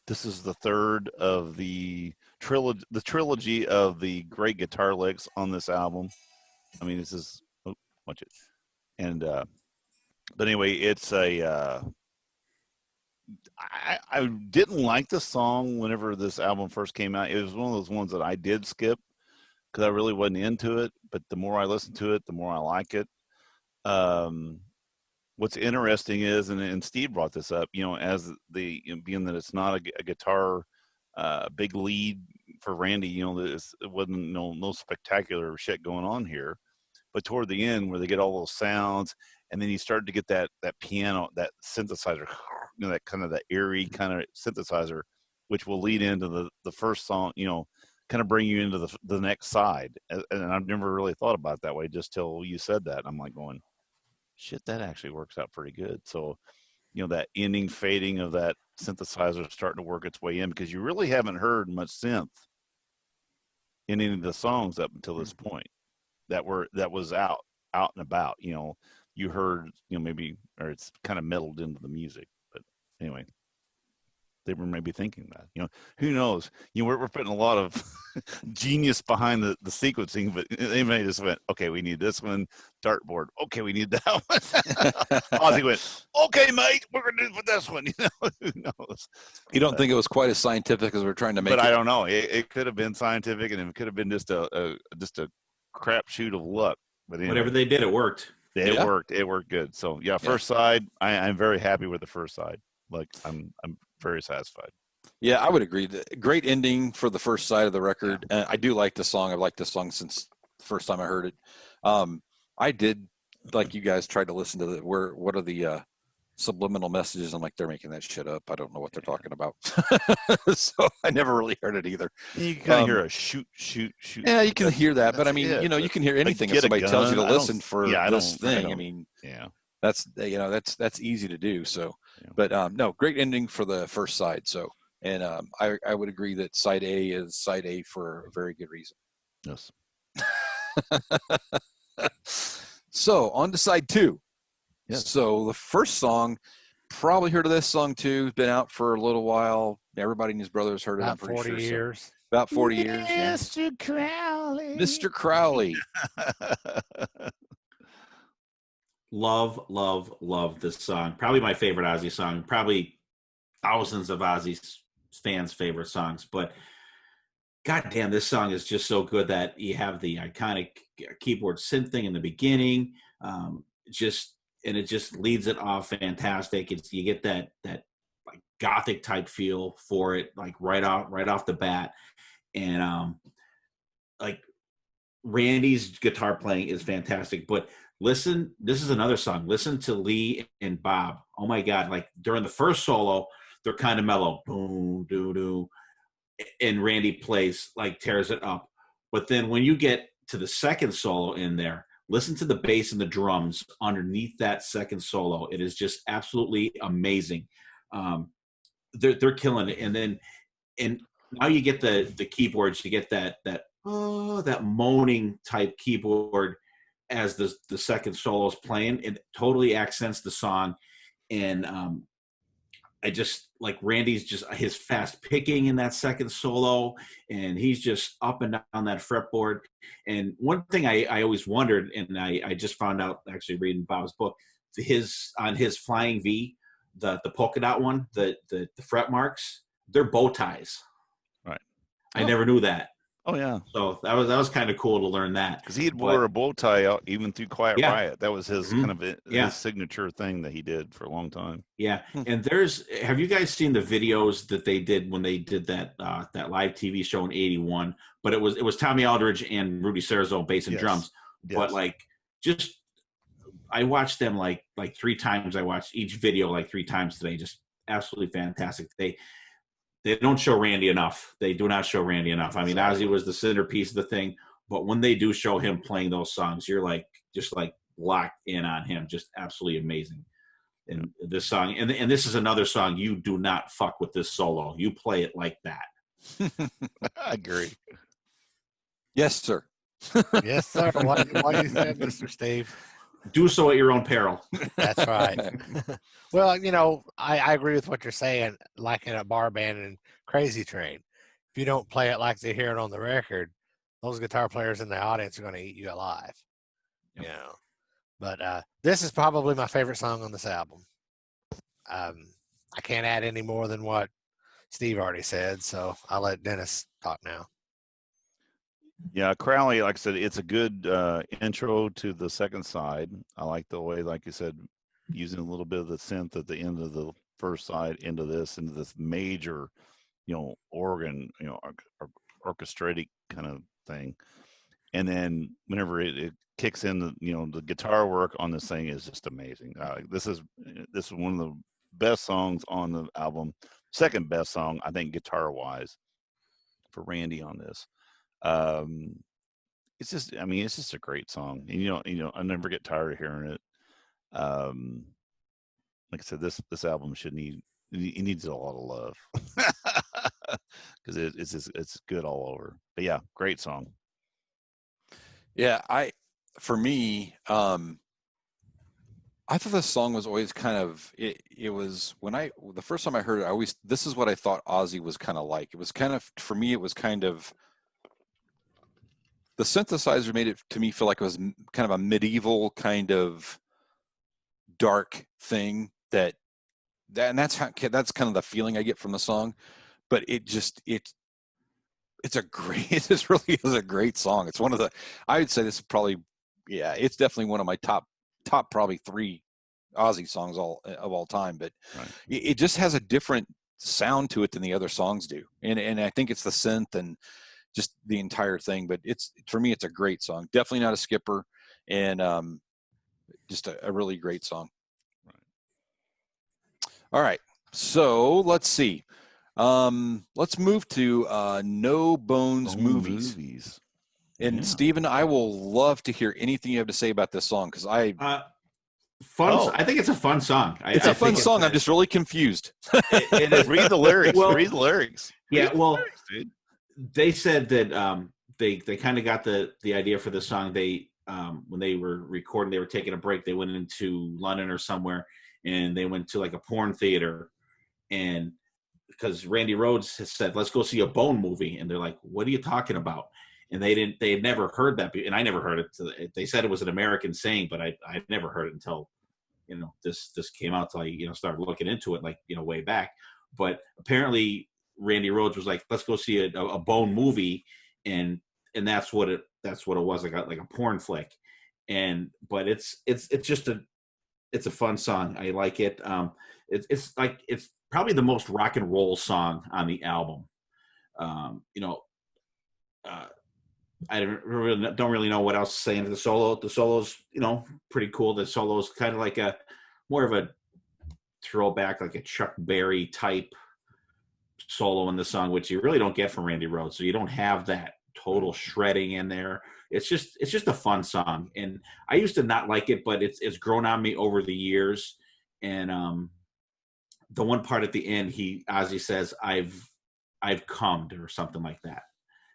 This is the third of the trilogy of the great guitar licks on this album. I mean, this is watch it. And but anyway, it's a. I didn't like the song whenever this album first came out. It was one of those ones that I did skip because I really wasn't into it. But the more I listen to it, the more I like it. What's interesting is, and Steve brought this up, as being that it's not a guitar big lead for Randy, it wasn't no spectacular shit going on here. But toward the end, where they get all those sounds, and then you start to get that piano, that synthesizer, that kind of the eerie kind of synthesizer, which will lead into the first song, kind of bring you into the next side. And I've never really thought about it that way just till you said that. I'm like going, shit, that actually works out pretty good. So, that ending fading of that synthesizer starting to work its way in, because you really haven't heard much synth in any of the songs up until this point that was out and about. You heard, maybe, or it's kind of meddled into the music. But anyway, they were maybe thinking that, who knows? We're putting a lot of genius behind the sequencing, but they may just went, okay, we need this one, dartboard. Okay, we need that one. Ozzy went, okay, mate, we're going to do it for this one. Who knows? You don't think it was quite as scientific as we're trying to make it? But I don't know. It could have been scientific, and it could have been just a crapshoot of luck. But anyway, whatever they did, it worked. It worked. It worked good. So first side, I'm very happy with the first side. Like I'm very satisfied. Yeah, I would agree. Great ending for the first side of the record. Yeah. I do like the song. I've liked this song since the first time I heard it. I did, like you guys, tried to listen to what are the subliminal messages. I'm like, they're making that shit up. I don't know what they're talking about. So I never really heard it either. You can kind of hear a shoot. Yeah, you can hear that. But I mean, you can hear anything if somebody tells you to listen for this thing. I mean, that's easy to do. So, but no, great ending for the first side. So, and I would agree that side A is side A for a very good reason. Yes. So on to side 2. Yes. So the first song, probably heard of this song too. Been out for a little while. Everybody and his brothers heard it. About 40 years. So, about 40 years. Mr. Crowley. Mr. Crowley. Love this song. Probably my favorite Ozzy song. Probably thousands of Ozzy fans' favorite songs. But goddamn, this song is just so good that you have the iconic keyboard synth thing in the beginning. It just leads it off fantastic. You get that like gothic type feel for it, like right off the bat. And like Randy's guitar playing is fantastic. But listen, this is another song. Listen to Lee and Bob. Oh my God! Like during the first solo, they're kind of mellow, boom, doo doo, and Randy plays tears it up. But then when you get to the second solo in there, listen to the bass and the drums underneath that second solo. It is just absolutely amazing. They're killing it. And now you get the keyboards. You get that moaning type keyboard as the second solo is playing. It totally accents the song. And I just like Randy's just his fast picking in that second solo, and he's just up and down that fretboard. And one thing I always wondered, and I just found out actually reading Bob's book, on his Flying V, the polka dot one, the fret marks, they're bow ties. Right. I never knew that. Oh yeah. So that was kind of cool to learn that, because he wore a bow tie out even through Quiet Riot. That was his kind of his signature thing that he did for a long time. Yeah. And have you guys seen the videos that they did when they did that live TV show in '81? But it was Tommy Aldridge and Rudy Sarzo bass and drums. Yes. But I watched them like 3 times. I watched each video like 3 times today. Just absolutely fantastic. They don't show Randy enough. They do not show Randy enough. I mean, Ozzy was the centerpiece of the thing, but when they do show him playing those songs, you're just locked in on him. Just absolutely amazing. And this song, and this is another song, you do not fuck with this solo. You play it like that. I agree. Yes, sir. Yes, sir. What you said, Mr. Steve. Do so at your own peril. That's right. Well, I agree with what you're saying, like in a bar band and Crazy Train. If you don't play it like they hear it on the record, those guitar players in the audience are going to eat you alive. But this is probably my favorite song on this album. I can't add any more than what Steve already said, so I'll let Dennis talk now. Yeah, Crowley, like I said, it's a good intro to the second side. I like the way, like you said, using a little bit of the synth at the end of the first side into this major, organ, orchestrated kind of thing. And then whenever it kicks in, the guitar work on this thing is just amazing. This is one of the best songs on the album. Second best song, I think, guitar wise, for Randy on this. It's just a great song, and I never get tired of hearing it. Like I said, this album needs a lot of love because it's good all over. But yeah, great song. Yeah, for me, I thought this song was always kind of it was the first time I heard it, this is what I thought Ozzy was kind of like. It was kind of, for me, it was kind of, the synthesizer made it to me feel like it was kind of a medieval kind of dark thing and that's kind of the feeling I get from the song. But it's really is a great song. It's one of I would say this is probably, it's definitely one of my top probably 3 Ozzy songs of all time. But right. It just has a different sound to it than the other songs do, and I think it's the synth and just the entire thing. But for me, it's a great song. Definitely not a skipper, and just a really great song. Right. All right, so let's see. Let's move to No Bones movies. And Steven, I will love to hear anything you have to say about this song, because I think it's a fun song. It's a fun song. I'm just really confused. It is. Read the lyrics. Read the lyrics. Yeah, dude. They said that they kind of got the idea for the song. They when they were recording, they were taking a break. They went into London or somewhere, and they went to like a porn theater, and because Randy Rhoads has said, "Let's go see a Bone movie," and they're like, "What are you talking about?" And they had never heard that, and I never heard it. They said it was an American saying, but I never heard it until this came out. Till I started looking into it, like way back. But apparently Randy Rhoads was like, "Let's go see a Bone movie," and that's what it was, like a porn flick. But it's just a fun song. I like it. It's probably the most rock and roll song on the album. I don't really know what else to say into the solo. The solo's pretty cool. The solo's kind of like more of a throwback, like a Chuck Berry type solo in the song, which you really don't get from Randy Rhoads. So you don't have that total shredding in there. It's just a fun song, and I used to not like it, but it's grown on me over the years. And the one part at the end, Ozzy says, "I've cummed," or something like that.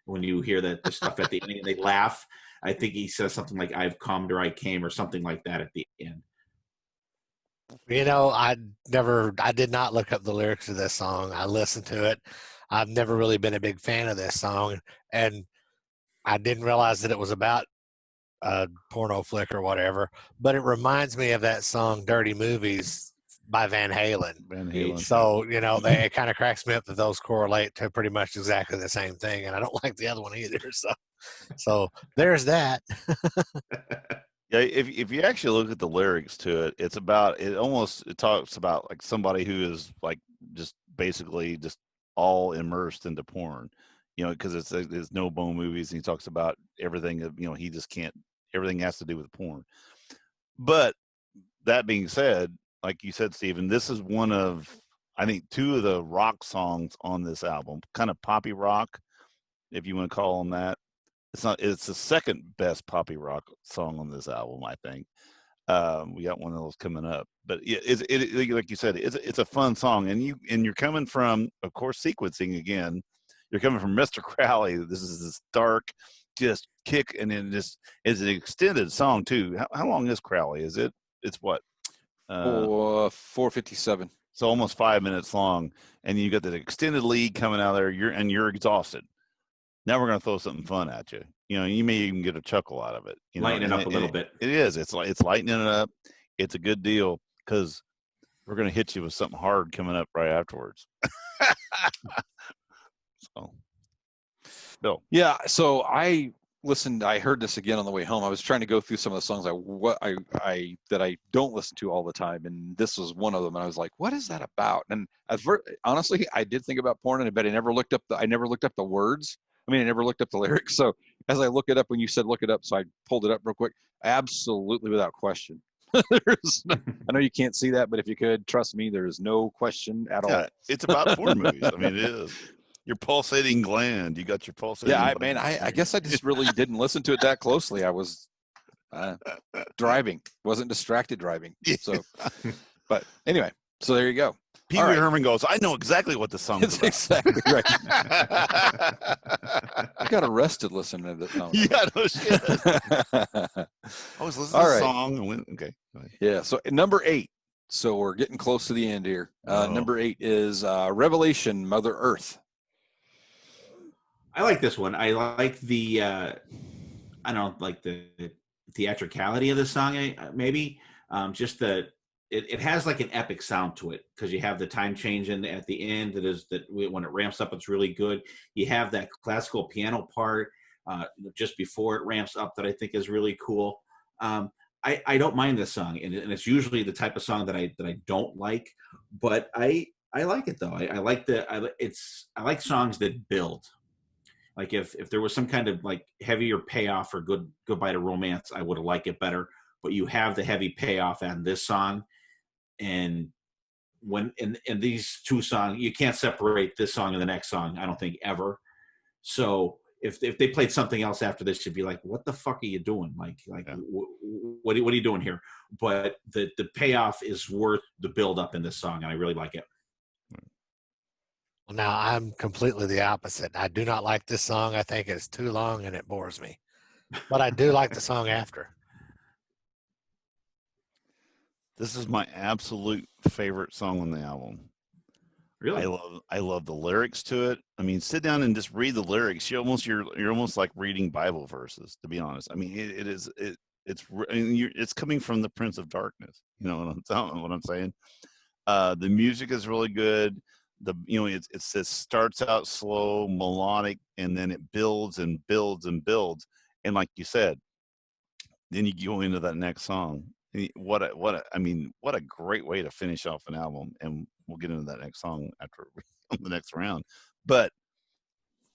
When you hear the stuff at the end, they laugh. I think he says something like, "I've cummed," or "I came," or something like that at the end. I did not look up the lyrics of this song. I listened to it. I've never really been a big fan of this song, and I didn't realize that it was about a porno flick or whatever, but it reminds me of that song "Dirty Movies" by Van Halen. So, it kind of cracks me up that those correlate to pretty much exactly the same thing, and I don't like the other one either. So there's that. Yeah, if you actually look at the lyrics to it, it talks about like somebody who is like just basically just all immersed into porn, because it's No Bone movies, and he talks about everything he just can't, everything has to do with porn. But that being said, like you said, Stephen, this is one of, I think, 2 of the rock songs on this album, kind of poppy rock, if you want to call them that. It's the second best poppy rock song on this album, I think. We got one of those coming up, but it like you said, it's a fun song, and you're coming from, of course, sequencing again. You're coming from Mr. Crowley. This is this dark, just kick, and then this is an extended song too. How long is Crowley? It's what? 4:57. So almost 5 minutes long, and you got the extended lead coming out there. You're exhausted. Now we're going to throw something fun at you. You may even get a chuckle out of it. Lighten it up a little bit. It is. It's lightening it up. It's a good deal because we're going to hit you with something hard coming up right afterwards. So, Bill. Yeah. So I heard this again on the way home. I was trying to go through some of the songs that I don't listen to all the time, and this was one of them. And I was like, "What is that about?" And honestly, I did think about porn, but I never looked up the words. I never looked up the lyrics. So as I look it up, when you said look it up, so I pulled it up real quick. Absolutely, without question. I know you can't see that, but if you could, trust me, there is no question at all. It's about porn movies. It is. Your pulsating gland. You got your pulsating. Yeah, I guess I just really didn't listen to it that closely. I was driving, wasn't distracted driving. So, but anyway, so there you go. Pee Wee Herman goes, I know exactly what the song is. That's exactly right. I got arrested listening to the song. Yeah, no shit. I was listening to the song and went, okay. Yeah, so number 8. So we're getting close to the end here. Number 8 is Revelation, Mother Earth. I like this one. I like the the theatricality of the song, maybe. Just it has like an epic sound to it because you have the time change at the end that when it ramps up, it's really good. You have that classical piano part just before it ramps up that I think is really cool. I don't mind this song, and it's usually the type of song that I don't like, but I like it though. I like songs that build. Like if there was some kind of like heavier payoff for Goodbye to Romance, I would have liked it better. But you have the heavy payoff on this song, and when in these two songs, you can't separate this song and the next song. I don't think ever. So if they played something else after this, you'd be like, "What the fuck are you doing? What are you doing here?" But the payoff is worth the build up in this song, and I really like it. Well, now I'm completely the opposite. I do not like this song. I think it's too long and it bores me. But I do like the song after. This is my absolute favorite song on the album. Really? I love the lyrics to it. Sit down and just read the lyrics. You're almost like reading Bible verses, to be honest. It's coming from the Prince of Darkness. You know what I'm saying? The music is really good. It starts out slow, melodic, and then it builds and builds and builds. And like you said, then you go into that next song. What a great way to finish off an album. And we'll get into that next song after the next round. But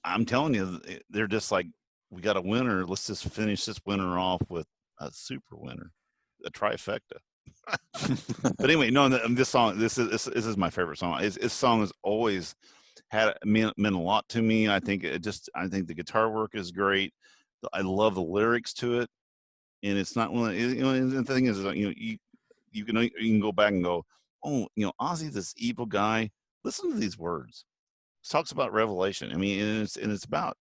I'm telling you, they're just like, we got a winner. Let's just finish this winner off with a super winner, a trifecta. But anyway, no, this song, this is my favorite song. This song has always meant a lot to me. I think the guitar work is great. I love the lyrics to it, and it's not one. The thing is, you can go back and go, oh, Ozzy, this evil guy. Listen to these words. It talks about Revelation. And it's about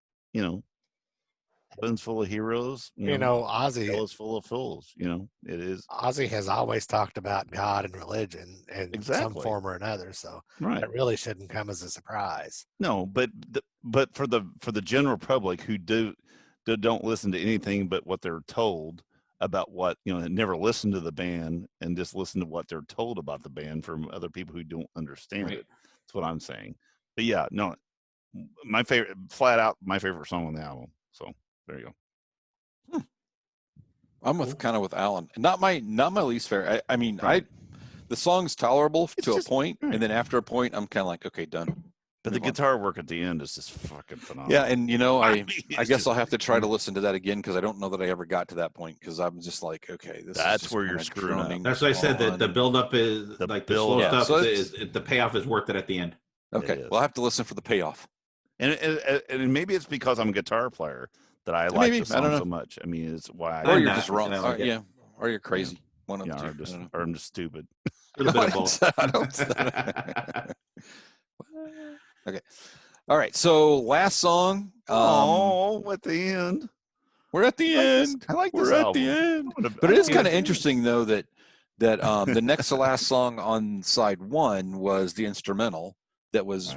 heaven's full of heroes. Ozzy hell is full of fools. It is. Ozzy has always talked about God and religion in some form or another. So it really shouldn't come as a surprise. No, but for the general public who don't listen to anything but what they're told about what never listen to the band and just listen to what they're told about the band from other people who don't understand it. That's what I'm saying. But yeah, no, my favorite song on the album. So there you go. I'm kind of with Alan. Not my least favorite. The song's tolerable to a point, and then after a point, I'm kind of like, okay, done. But the guitar work at the end is just fucking phenomenal. Yeah, and I guess I'll have to try to listen to that again because I don't know that I ever got to that point because I'm just like, okay, that's where you're screwing up. That's why I said that the build up is the slow stuff. So the payoff is worth it at the end. Okay, well, I have to listen for the payoff. And maybe it's because I'm a guitar player that I like the song so much. It's why. Or you're just wrong. Or you're crazy. One of the two. Or I'm just stupid. A little bit of both. Okay. All right. So last song. At the end. We're at the end. I like this We're album. At the end. But it is kind of interesting though that the next to last song on side 1 was the instrumental that was,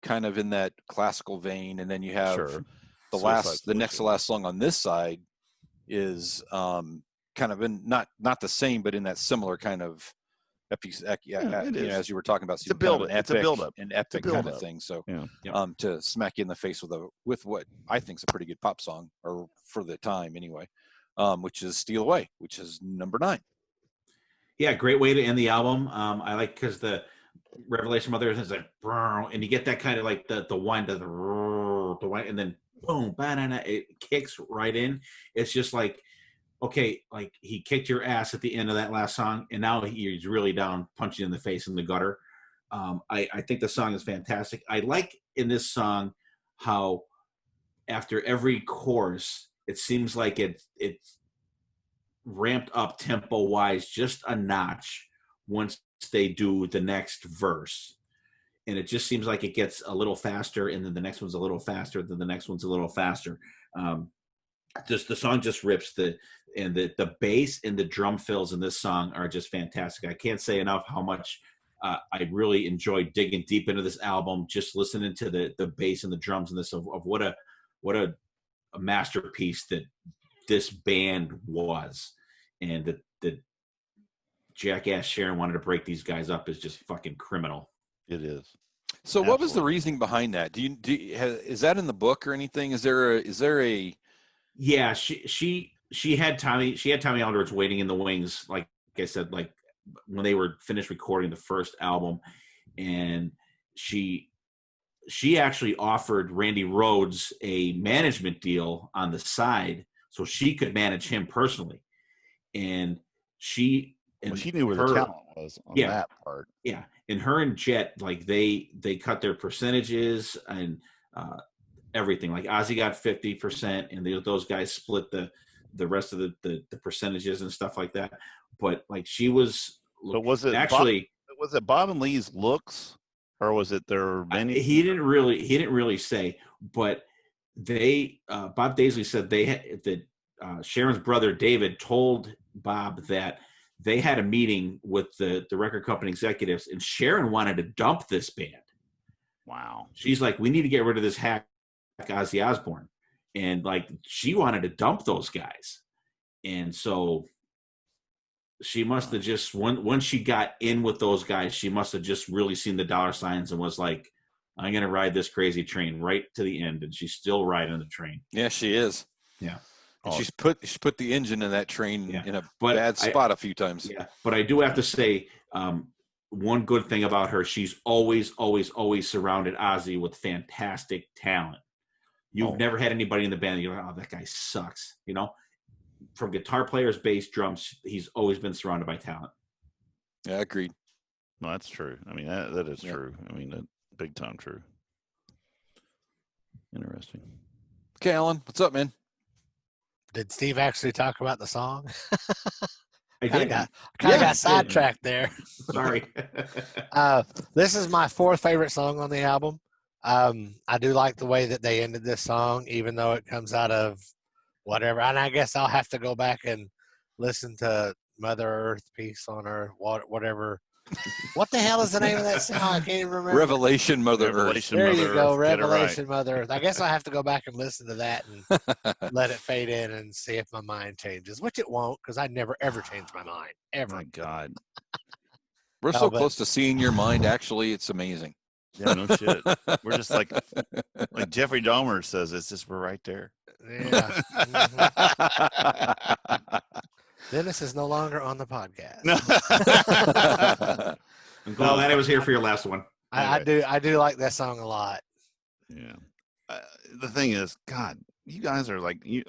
kind of in that classical vein, and then you have the next to last song on this side is kind of in not the same, but in that similar kind of epic, as you were talking about, it's a build-up. It's a build-up, an epic kind build-up of thing. So, yeah. To smack you in the face with what I think is a pretty good pop song, or for the time anyway, which is "Steal Away," which is number 9. Yeah, great way to end the album. I like because the Revelation Mother is like, and you get that kind of like the wind of the wind, and then boom, banana, it kicks right in. It's just like, okay, like he kicked your ass at the end of that last song, and now he's really down, punching you in the face in the gutter. I think the song is fantastic. I like in this song how after every chorus, it seems like it's ramped up tempo wise just a notch once they do the next verse, and it just seems like it gets a little faster, and then the next one's a little faster, then the next one's a little faster. Just the song just rips. The bass and the drum fills in this song are just fantastic. I can't say enough how much I really enjoyed digging deep into this album, just listening to the bass and the drums in this, of what a masterpiece that this band was. And the jackass Sharon wanted to break these guys up is just fucking criminal. It is. So what was the reasoning behind that? Is that in the book or anything? Is there a Yeah, she had Tommy Aldridge waiting in the wings, like I said, like when they were finished recording the first album, and she actually offered Randy Rhoads a management deal on the side so she could manage him personally. And she knew where the talent was on that part. Yeah. And her and Jet, like they cut their percentages and everything. Like Ozzy got 50%, and those guys split the rest of the percentages and stuff like that. But like she was. But was it actually Bob and Lee's looks, or was it their many? He didn't really say, but they Bob Daisley said that Sharon's brother David told Bob that they had a meeting with the record company executives, and Sharon wanted to dump this band. Wow. She's like, we need to get rid of this hack Ozzy Osbourne. And like, she wanted to dump those guys. And so she must have just, once she got in with those guys, she must have just really seen the dollar signs and was like, I'm going to ride this crazy train right to the end. And she's still riding the train. Yeah, she is. Yeah. And she's put the engine in that train in a bad spot a few times. Yeah, but I do have to say one good thing about her: she's always surrounded Ozzy with fantastic talent. You've never had anybody in the band you're like, oh, that guy sucks. You know, from guitar players, bass, drums, he's always been surrounded by talent. Yeah, agreed. No, that's true. I mean, that is true. I mean, that big time true. Interesting. Okay, Alan, what's up, man? Did Steve actually talk about the song? I did. got sidetracked there. Sorry. This is my 4th favorite song on the album. I do like the way that they ended this song, even though it comes out of whatever. And I guess I'll have to go back and listen to Mother Earth, Peace on Earth, whatever. What the hell is the name of that song? I can't even remember. Revelation Mother Earth. There you go, Revelation Mother Earth. I guess I'll have to go back and listen to that and let it fade in and see if my mind changes, which it won't, because I never, ever change my mind, ever. My God. We're so close to seeing your mind, actually. It's amazing. Yeah, no shit. We're just like Jeffrey Dahmer says, it's just, we're right there. Yeah. Dennis is no longer on the podcast. I'm glad I was here for your last one. I do like that song a lot. Yeah. The thing is, God, you guys are like you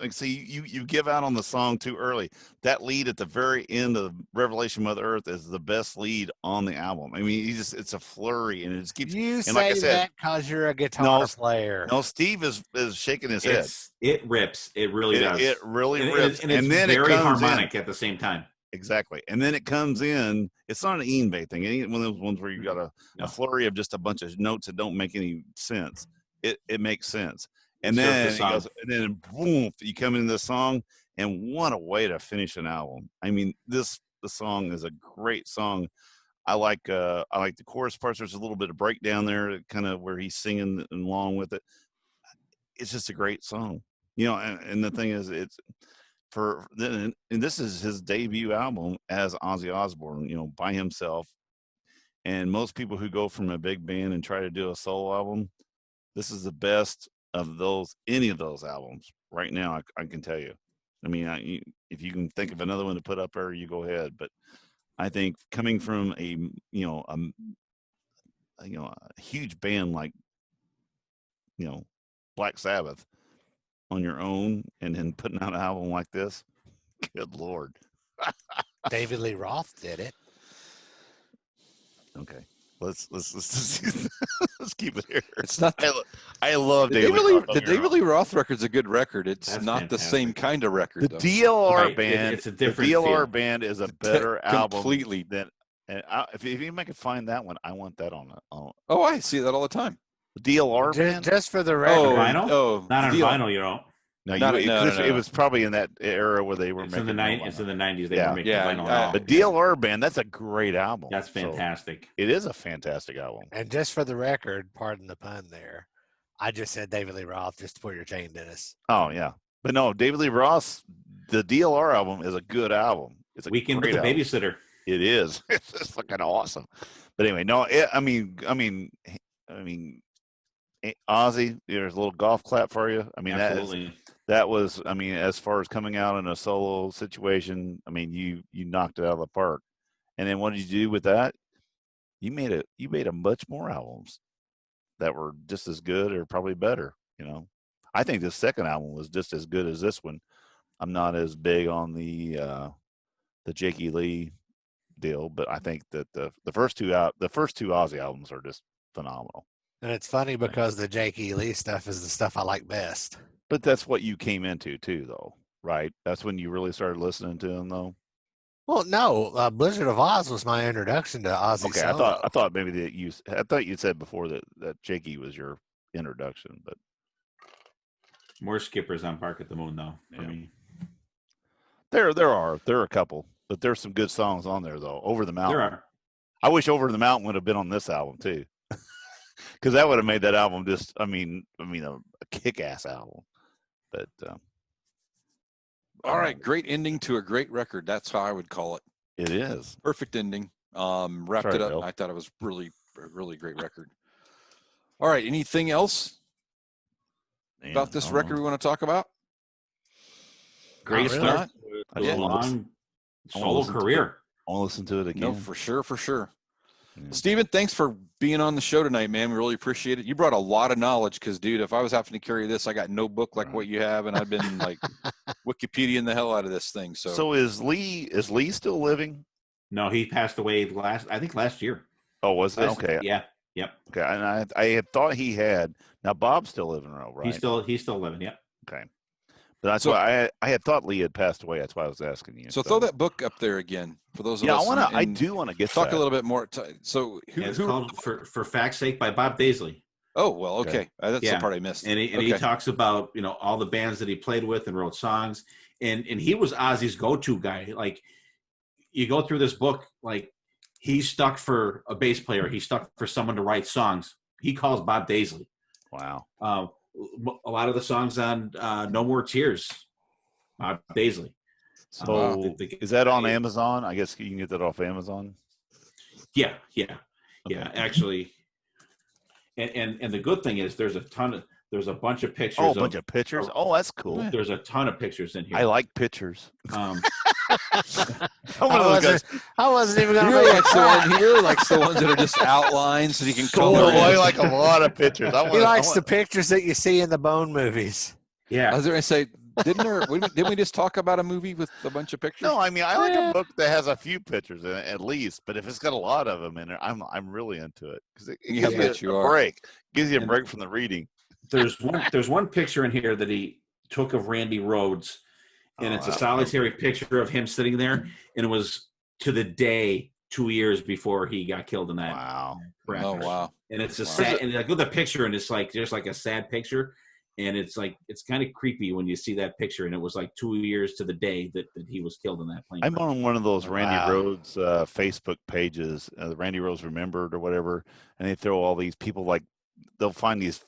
give out on the song too early. That lead at the very end of Revelation Mother Earth is the best lead on the album. I mean, it's a flurry, and it just keeps. You and say like I said, that because you're a guitar player. No, Steve is shaking his head. It rips. It really does. It really rips, and it's then very it comes harmonic at the same time. Exactly, and then it comes in. It's not an Ian Bay thing. One of those ones where you got a flurry of just a bunch of notes that don't make any sense. It makes sense. And then boom, you come into the song, and what a way to finish an album. I mean, the song is a great song. I like the chorus parts. There's a little bit of breakdown there, kind of where he's singing along with it. It's just a great song, and the thing is, it's and this is his debut album as Ozzy Osbourne, by himself. And most people who go from a big band and try to do a solo album, this is the best of any of those albums right now. I can tell you. I mean, if you can think of another one to put up there, you go ahead. But I think coming from a huge band like Black Sabbath on your own, and then putting out an album like this, good Lord. David Lee Roth did it. Okay, let's let's keep it here. It's not. I love David Lee Roth. The David Lee Roth record's a good record. It's That's not fantastic. the same kind of record. The DLR band. It's a different. The DLR feel. band is a better album completely. than. And if you can find that one, I want that on. Oh, I see that all the time. The DLR band. Just for the record. Vinyl? Not on vinyl, you know. No, No. It was probably in that era where they were It's making. It's in the 90s. They were making vinyl. The DLR band. That's a great album. That's fantastic. So it is a fantastic album. And just for the record, pardon the pun there, I just said David Lee Roth just to pull your chain, Dennis. Oh yeah, but no, David Lee Roth. The DLR album is a good album. It's a Weekend with great the album. Babysitter. It is. It's just fucking awesome. But anyway, no, I mean, Ozzy, there's a little golf clap for you. I mean, Absolutely. that was, I mean, as far as coming out in a solo situation, I mean, you knocked it out of the park. And then what did you do with that? You made a much more albums that were just as good or probably better. I think the second album was just as good as this one. I'm not as big on the Jakey Lee deal, but I think that the first two Ozzy albums are just phenomenal. And it's funny because the Jake E. Lee stuff is the stuff I like best. But that's what you came into too, though, right? That's when you really started listening to him, though. Well, no, Blizzard of Oz was my introduction to Ozzy. Okay, solo. I thought maybe I thought you said before that Jakey was your introduction, but More Skippers on Park at the Moon, though. For me. There are a couple, but there's some good songs on there though. Over the Mountain. There are. I wish Over the Mountain would have been on this album too, because that would have made that album just, a kick-ass album. But all right, great ending to a great record. That's how I would call it. It is perfect ending. Wrapped it up. Bill. I thought it was a really great record. All right, anything else about this record we want to talk about? Great really. start. Yeah. Long solo career. I want to listen to it again. No, for sure. Yeah. Steven, thanks for being on the show tonight, man. We really appreciate it. You brought a lot of knowledge because, dude, if I was having to carry this, I got no book like what you have, and I've been like Wikipediaing the hell out of this thing. So is Lee still living? No, he passed away last year. Oh, was it? Okay. Yeah. Yep. Okay. And I had thought he had. Now Bob's still living, right? He's still living. Yep. Okay. But that's why I had thought Lee had passed away. That's why I was asking you. So throw that book up there again for those of us. I do want to get talk that. a little bit more. It's called For Fact's Sake by Bob Daisley. Oh, well, okay. That's the part I missed. And he talks about, all the bands that he played with and wrote songs. And he was Ozzy's go-to guy. Like, you go through this book, like, he's stuck for a bass player. He's stuck for someone to write songs. He calls Bob Daisley. Wow. A lot of the songs on No More Tears, Bob Daisley. So is that on Amazon? I guess you can get that off Amazon. Yeah. Okay. Actually. And the good thing is there's a bunch of pictures. Oh, a bunch of pictures. Oh, that's cool. There's a ton of pictures in here. I like pictures. I wasn't even going to make He really likes the ones that are just outlines that he can color. I like a lot of pictures. He likes the pictures that you see in the Bone movies. Yeah. I was going to say, didn't we just talk about a movie with a bunch of pictures? No, I mean, I like a book that has a few pictures in it at least, but if it's got a lot of them in it, I'm really into it because it gives you a break. Gives you a break from the reading. There's one picture in here that he took of Randy Rhoads, and it's a solitary picture of him sitting there, and it was to the day 2 years before he got killed in that. Wow. Oh, wow. And it's sad, and I go to the picture, and it's like there's like a sad picture, And it's kind of creepy when you see that picture. And it was like 2 years to the day that he was killed in that plane I'm crash. on one of those Randy Rhodes Facebook pages, the Randy Rhodes Remembered or whatever, and they throw all these people, like they'll find these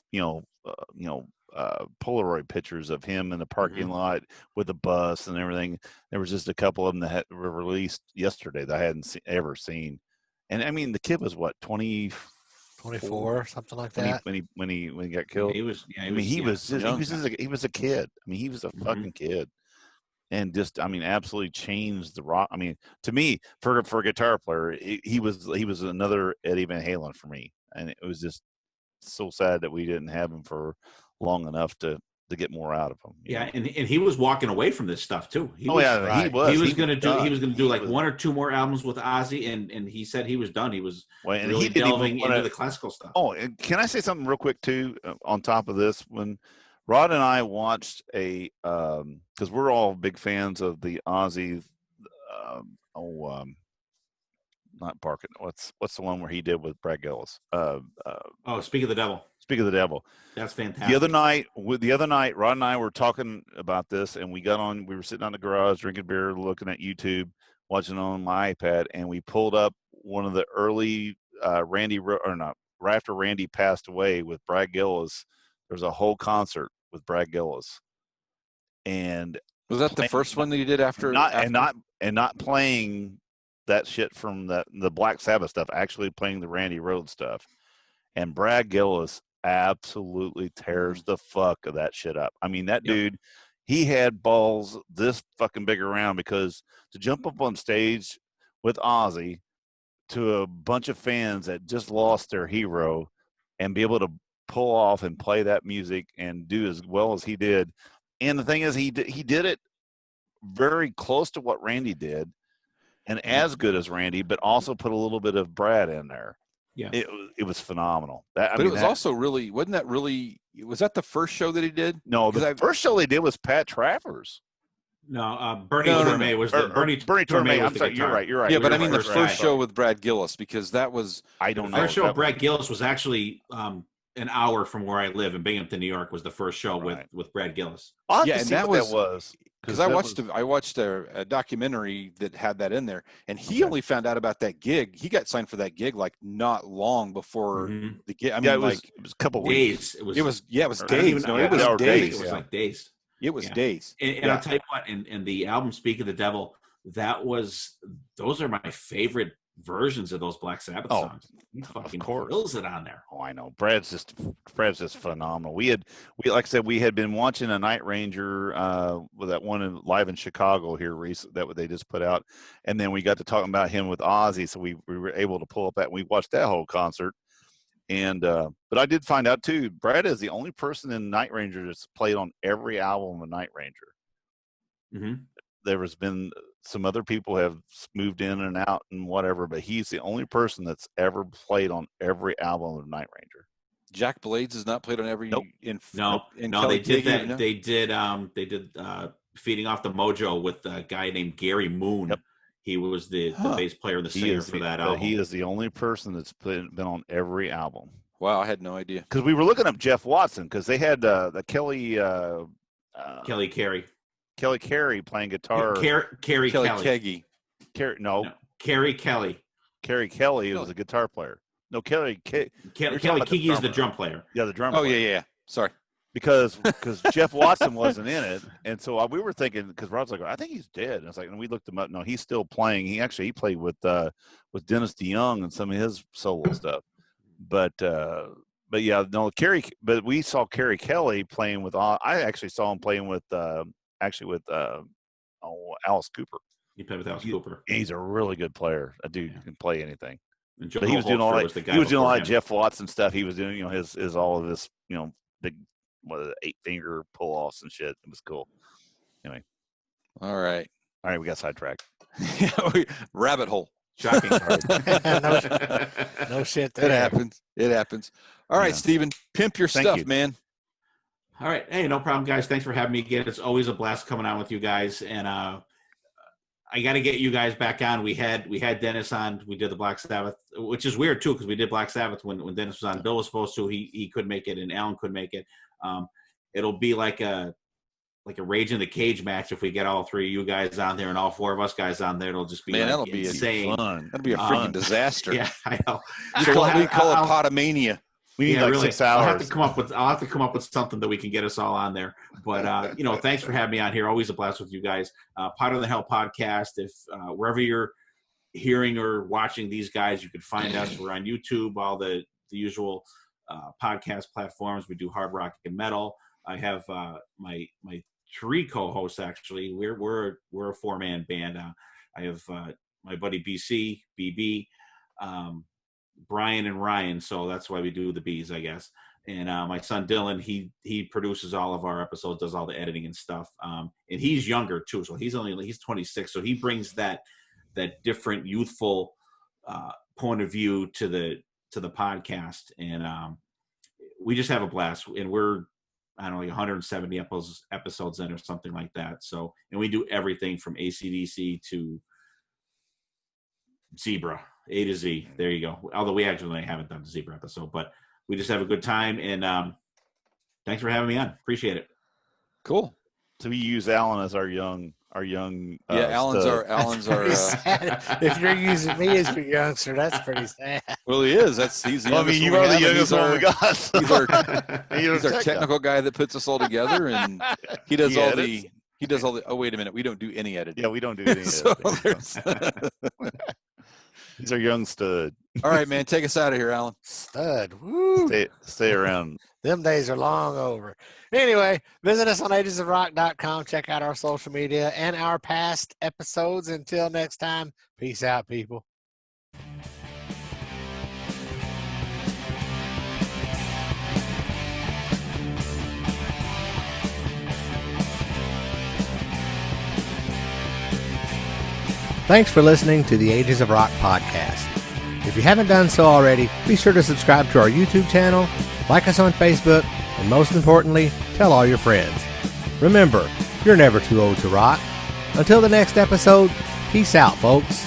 Polaroid pictures of him in the parking lot with the bus and everything. There was just a couple of them that were released yesterday that I hadn't ever seen. And I mean, the kid was what, 24, something like that. When he got killed. He was a kid. I mean, he was a fucking kid, and just, I mean, absolutely changed the rock. I mean, to me, for a guitar player, he was another Eddie Van Halen for me, and it was just so sad that we didn't have him for long enough to get more out of him. Yeah, and he was walking away from this stuff too. He was going to do like 1 or 2 more albums with Ozzy, and he said he was done. He was really delving into the classical stuff. Oh, and can I say something real quick too? On top of this, when Rod and I watched because we're all big fans of the Ozzy. Not Barking. What's the one where he did with Brad Gillis? Speak of the Devil. Speak of the Devil. That's fantastic. The other night, Rod and I were talking about this, and we were sitting on the garage drinking beer, looking at YouTube, watching on my iPad, and we pulled up one of the early right after Randy passed away with Brad Gillis. There was a whole concert with Brad Gillis, and was that the first one that you did after? Not playing that shit from the Black Sabbath stuff, actually playing the Randy Rhoads stuff. And Brad Gillis absolutely tears the fuck of that shit up. I mean, that dude, he had balls this fucking big around, because to jump up on stage with Ozzy to a bunch of fans that just lost their hero and be able to pull off and play that music and do as well as he did. And the thing is, he did it very close to what Randy did, and as good as Randy, but also put a little bit of Brad in there. Yeah, it was phenomenal. Also really, wasn't that really? Was that the first show that he did? No, the first show they did was Pat Travers. No, Bernie Torme was the Bernie Torme. I'm sorry, you're right. Yeah, but I mean the first show with Brad Gillis, because that was the first show with Brad Gillis was actually an hour from where I live in Binghamton, New York. Was the first show with Brad Gillis. Yeah, and that was. Because I watched a documentary that had that in there, and he only found out about that gig. He got signed for that gig like not long before the gig. I mean, it was a couple days. Weeks. It was days. No, it was days. It was like days. It was days. And I'll tell you what, in the album "Speak of the Devil," those are my favorite versions of those Black Sabbath songs. He fucking kills it on there. Oh, I know. Brad's just phenomenal. We like I said, we had been watching a Night Ranger with that one live in Chicago here recently that they just put out, and then we got to talking about him with Ozzy, so we were able to pull up that. We watched that whole concert, and but I did find out too, Brad is the only person in Night Ranger that's played on every album of Night Ranger. Mm-hmm. There has been some other people have moved in and out and whatever, but he's the only person that's ever played on every album of Night Ranger. Jack Blades has not played on every. Nope. They did that. No? They did Feeding Off the Mojo with a guy named Gary Moon. Yep. He was the bass player and the singer for that album. He is the only person that's been on every album. Wow, I had no idea. Because we were looking up Jeff Watson, because they had the Kelly Carey. Kelly Carey playing guitar. Kelly Keggy. Carey Kelly. Carey Kelly was a guitar player. No, Kelly Keggy is the drum player. Yeah, the drum player. Oh, yeah. Sorry. Because Jeff Watson wasn't in it, and so we were thinking, because Rod's like, I think he's dead. And it's like, and we looked him up. No, he's still playing. He played with Dennis DeYoung and some of his solo stuff. But yeah, no, but we saw Carey Kelly playing with. I actually saw him playing with Alice Cooper. He played with Alice Cooper. He's a really good player. That dude can play anything. But he was doing all that. He was doing a lot of Jeff Watson stuff. He was doing, his all of this, big 8-finger pull-offs and shit. It was cool. Anyway. All right, we got sidetracked. Rabbit hole. Shocking. No shit. It happens. All right, Steven, pimp your stuff, man. All right. Hey, no problem, guys. Thanks for having me again. It's always a blast coming on with you guys. And I got to get you guys back on. We had Dennis on. We did the Black Sabbath, which is weird too, because we did Black Sabbath when Dennis was on. Bill was supposed to. He couldn't make it, and Alan couldn't make it. it'll be like a Rage in the Cage match if we get all three of you guys on there and all four of us guys on there. It'll just be that'll be insane. Fun. That'll be a freaking disaster. Yeah, I know. We call it Potomania. We need really, 6 hours. I'll have to come up with something that we can get us all on there. But thanks for having me on here. Always a blast with you guys. Pot of the Hell podcast. If wherever you're hearing or watching these guys, you can find us. We're on YouTube, all the usual podcast platforms. We do hard rock and metal. I have my 3 co-hosts. Actually, we're a 4-man band. I have my buddy BB, Brian, and Ryan. So that's why we do the B's, I guess. And my son Dylan, he produces all of our episodes, does all the editing and stuff. And he's younger too, so he's 26. So he brings that different youthful point of view to the podcast, and we just have a blast. And we're, I don't know, like 170 episodes in or something like that. So, and we do everything from AC/DC to Zebra, A to Z. There you go. Although we actually haven't done the Zebra episode, but we just have a good time. And thanks for having me on. Appreciate it. Cool. So we use Alan as our young. Alan's our. If you're using me as your youngster, that's pretty sad. Well, he is. He's the youngest. You are the youngest one we got. He's our technical guy that puts us all together, and he does all the. He does all the. Oh, wait a minute. We don't do any editing. Yeah, we don't do any editing. He's our young stud. All right, man. Take us out of here, Alan. Stud. Woo. Stay around. Them days are long over. Anyway, visit us on agesofrock.com. Check out our social media and our past episodes. Until next time, peace out, people. Thanks for listening to the Ages of Rock podcast. If you haven't done so already, be sure to subscribe to our YouTube channel, like us on Facebook, and most importantly, tell all your friends. Remember, you're never too old to rock. Until the next episode, peace out, folks.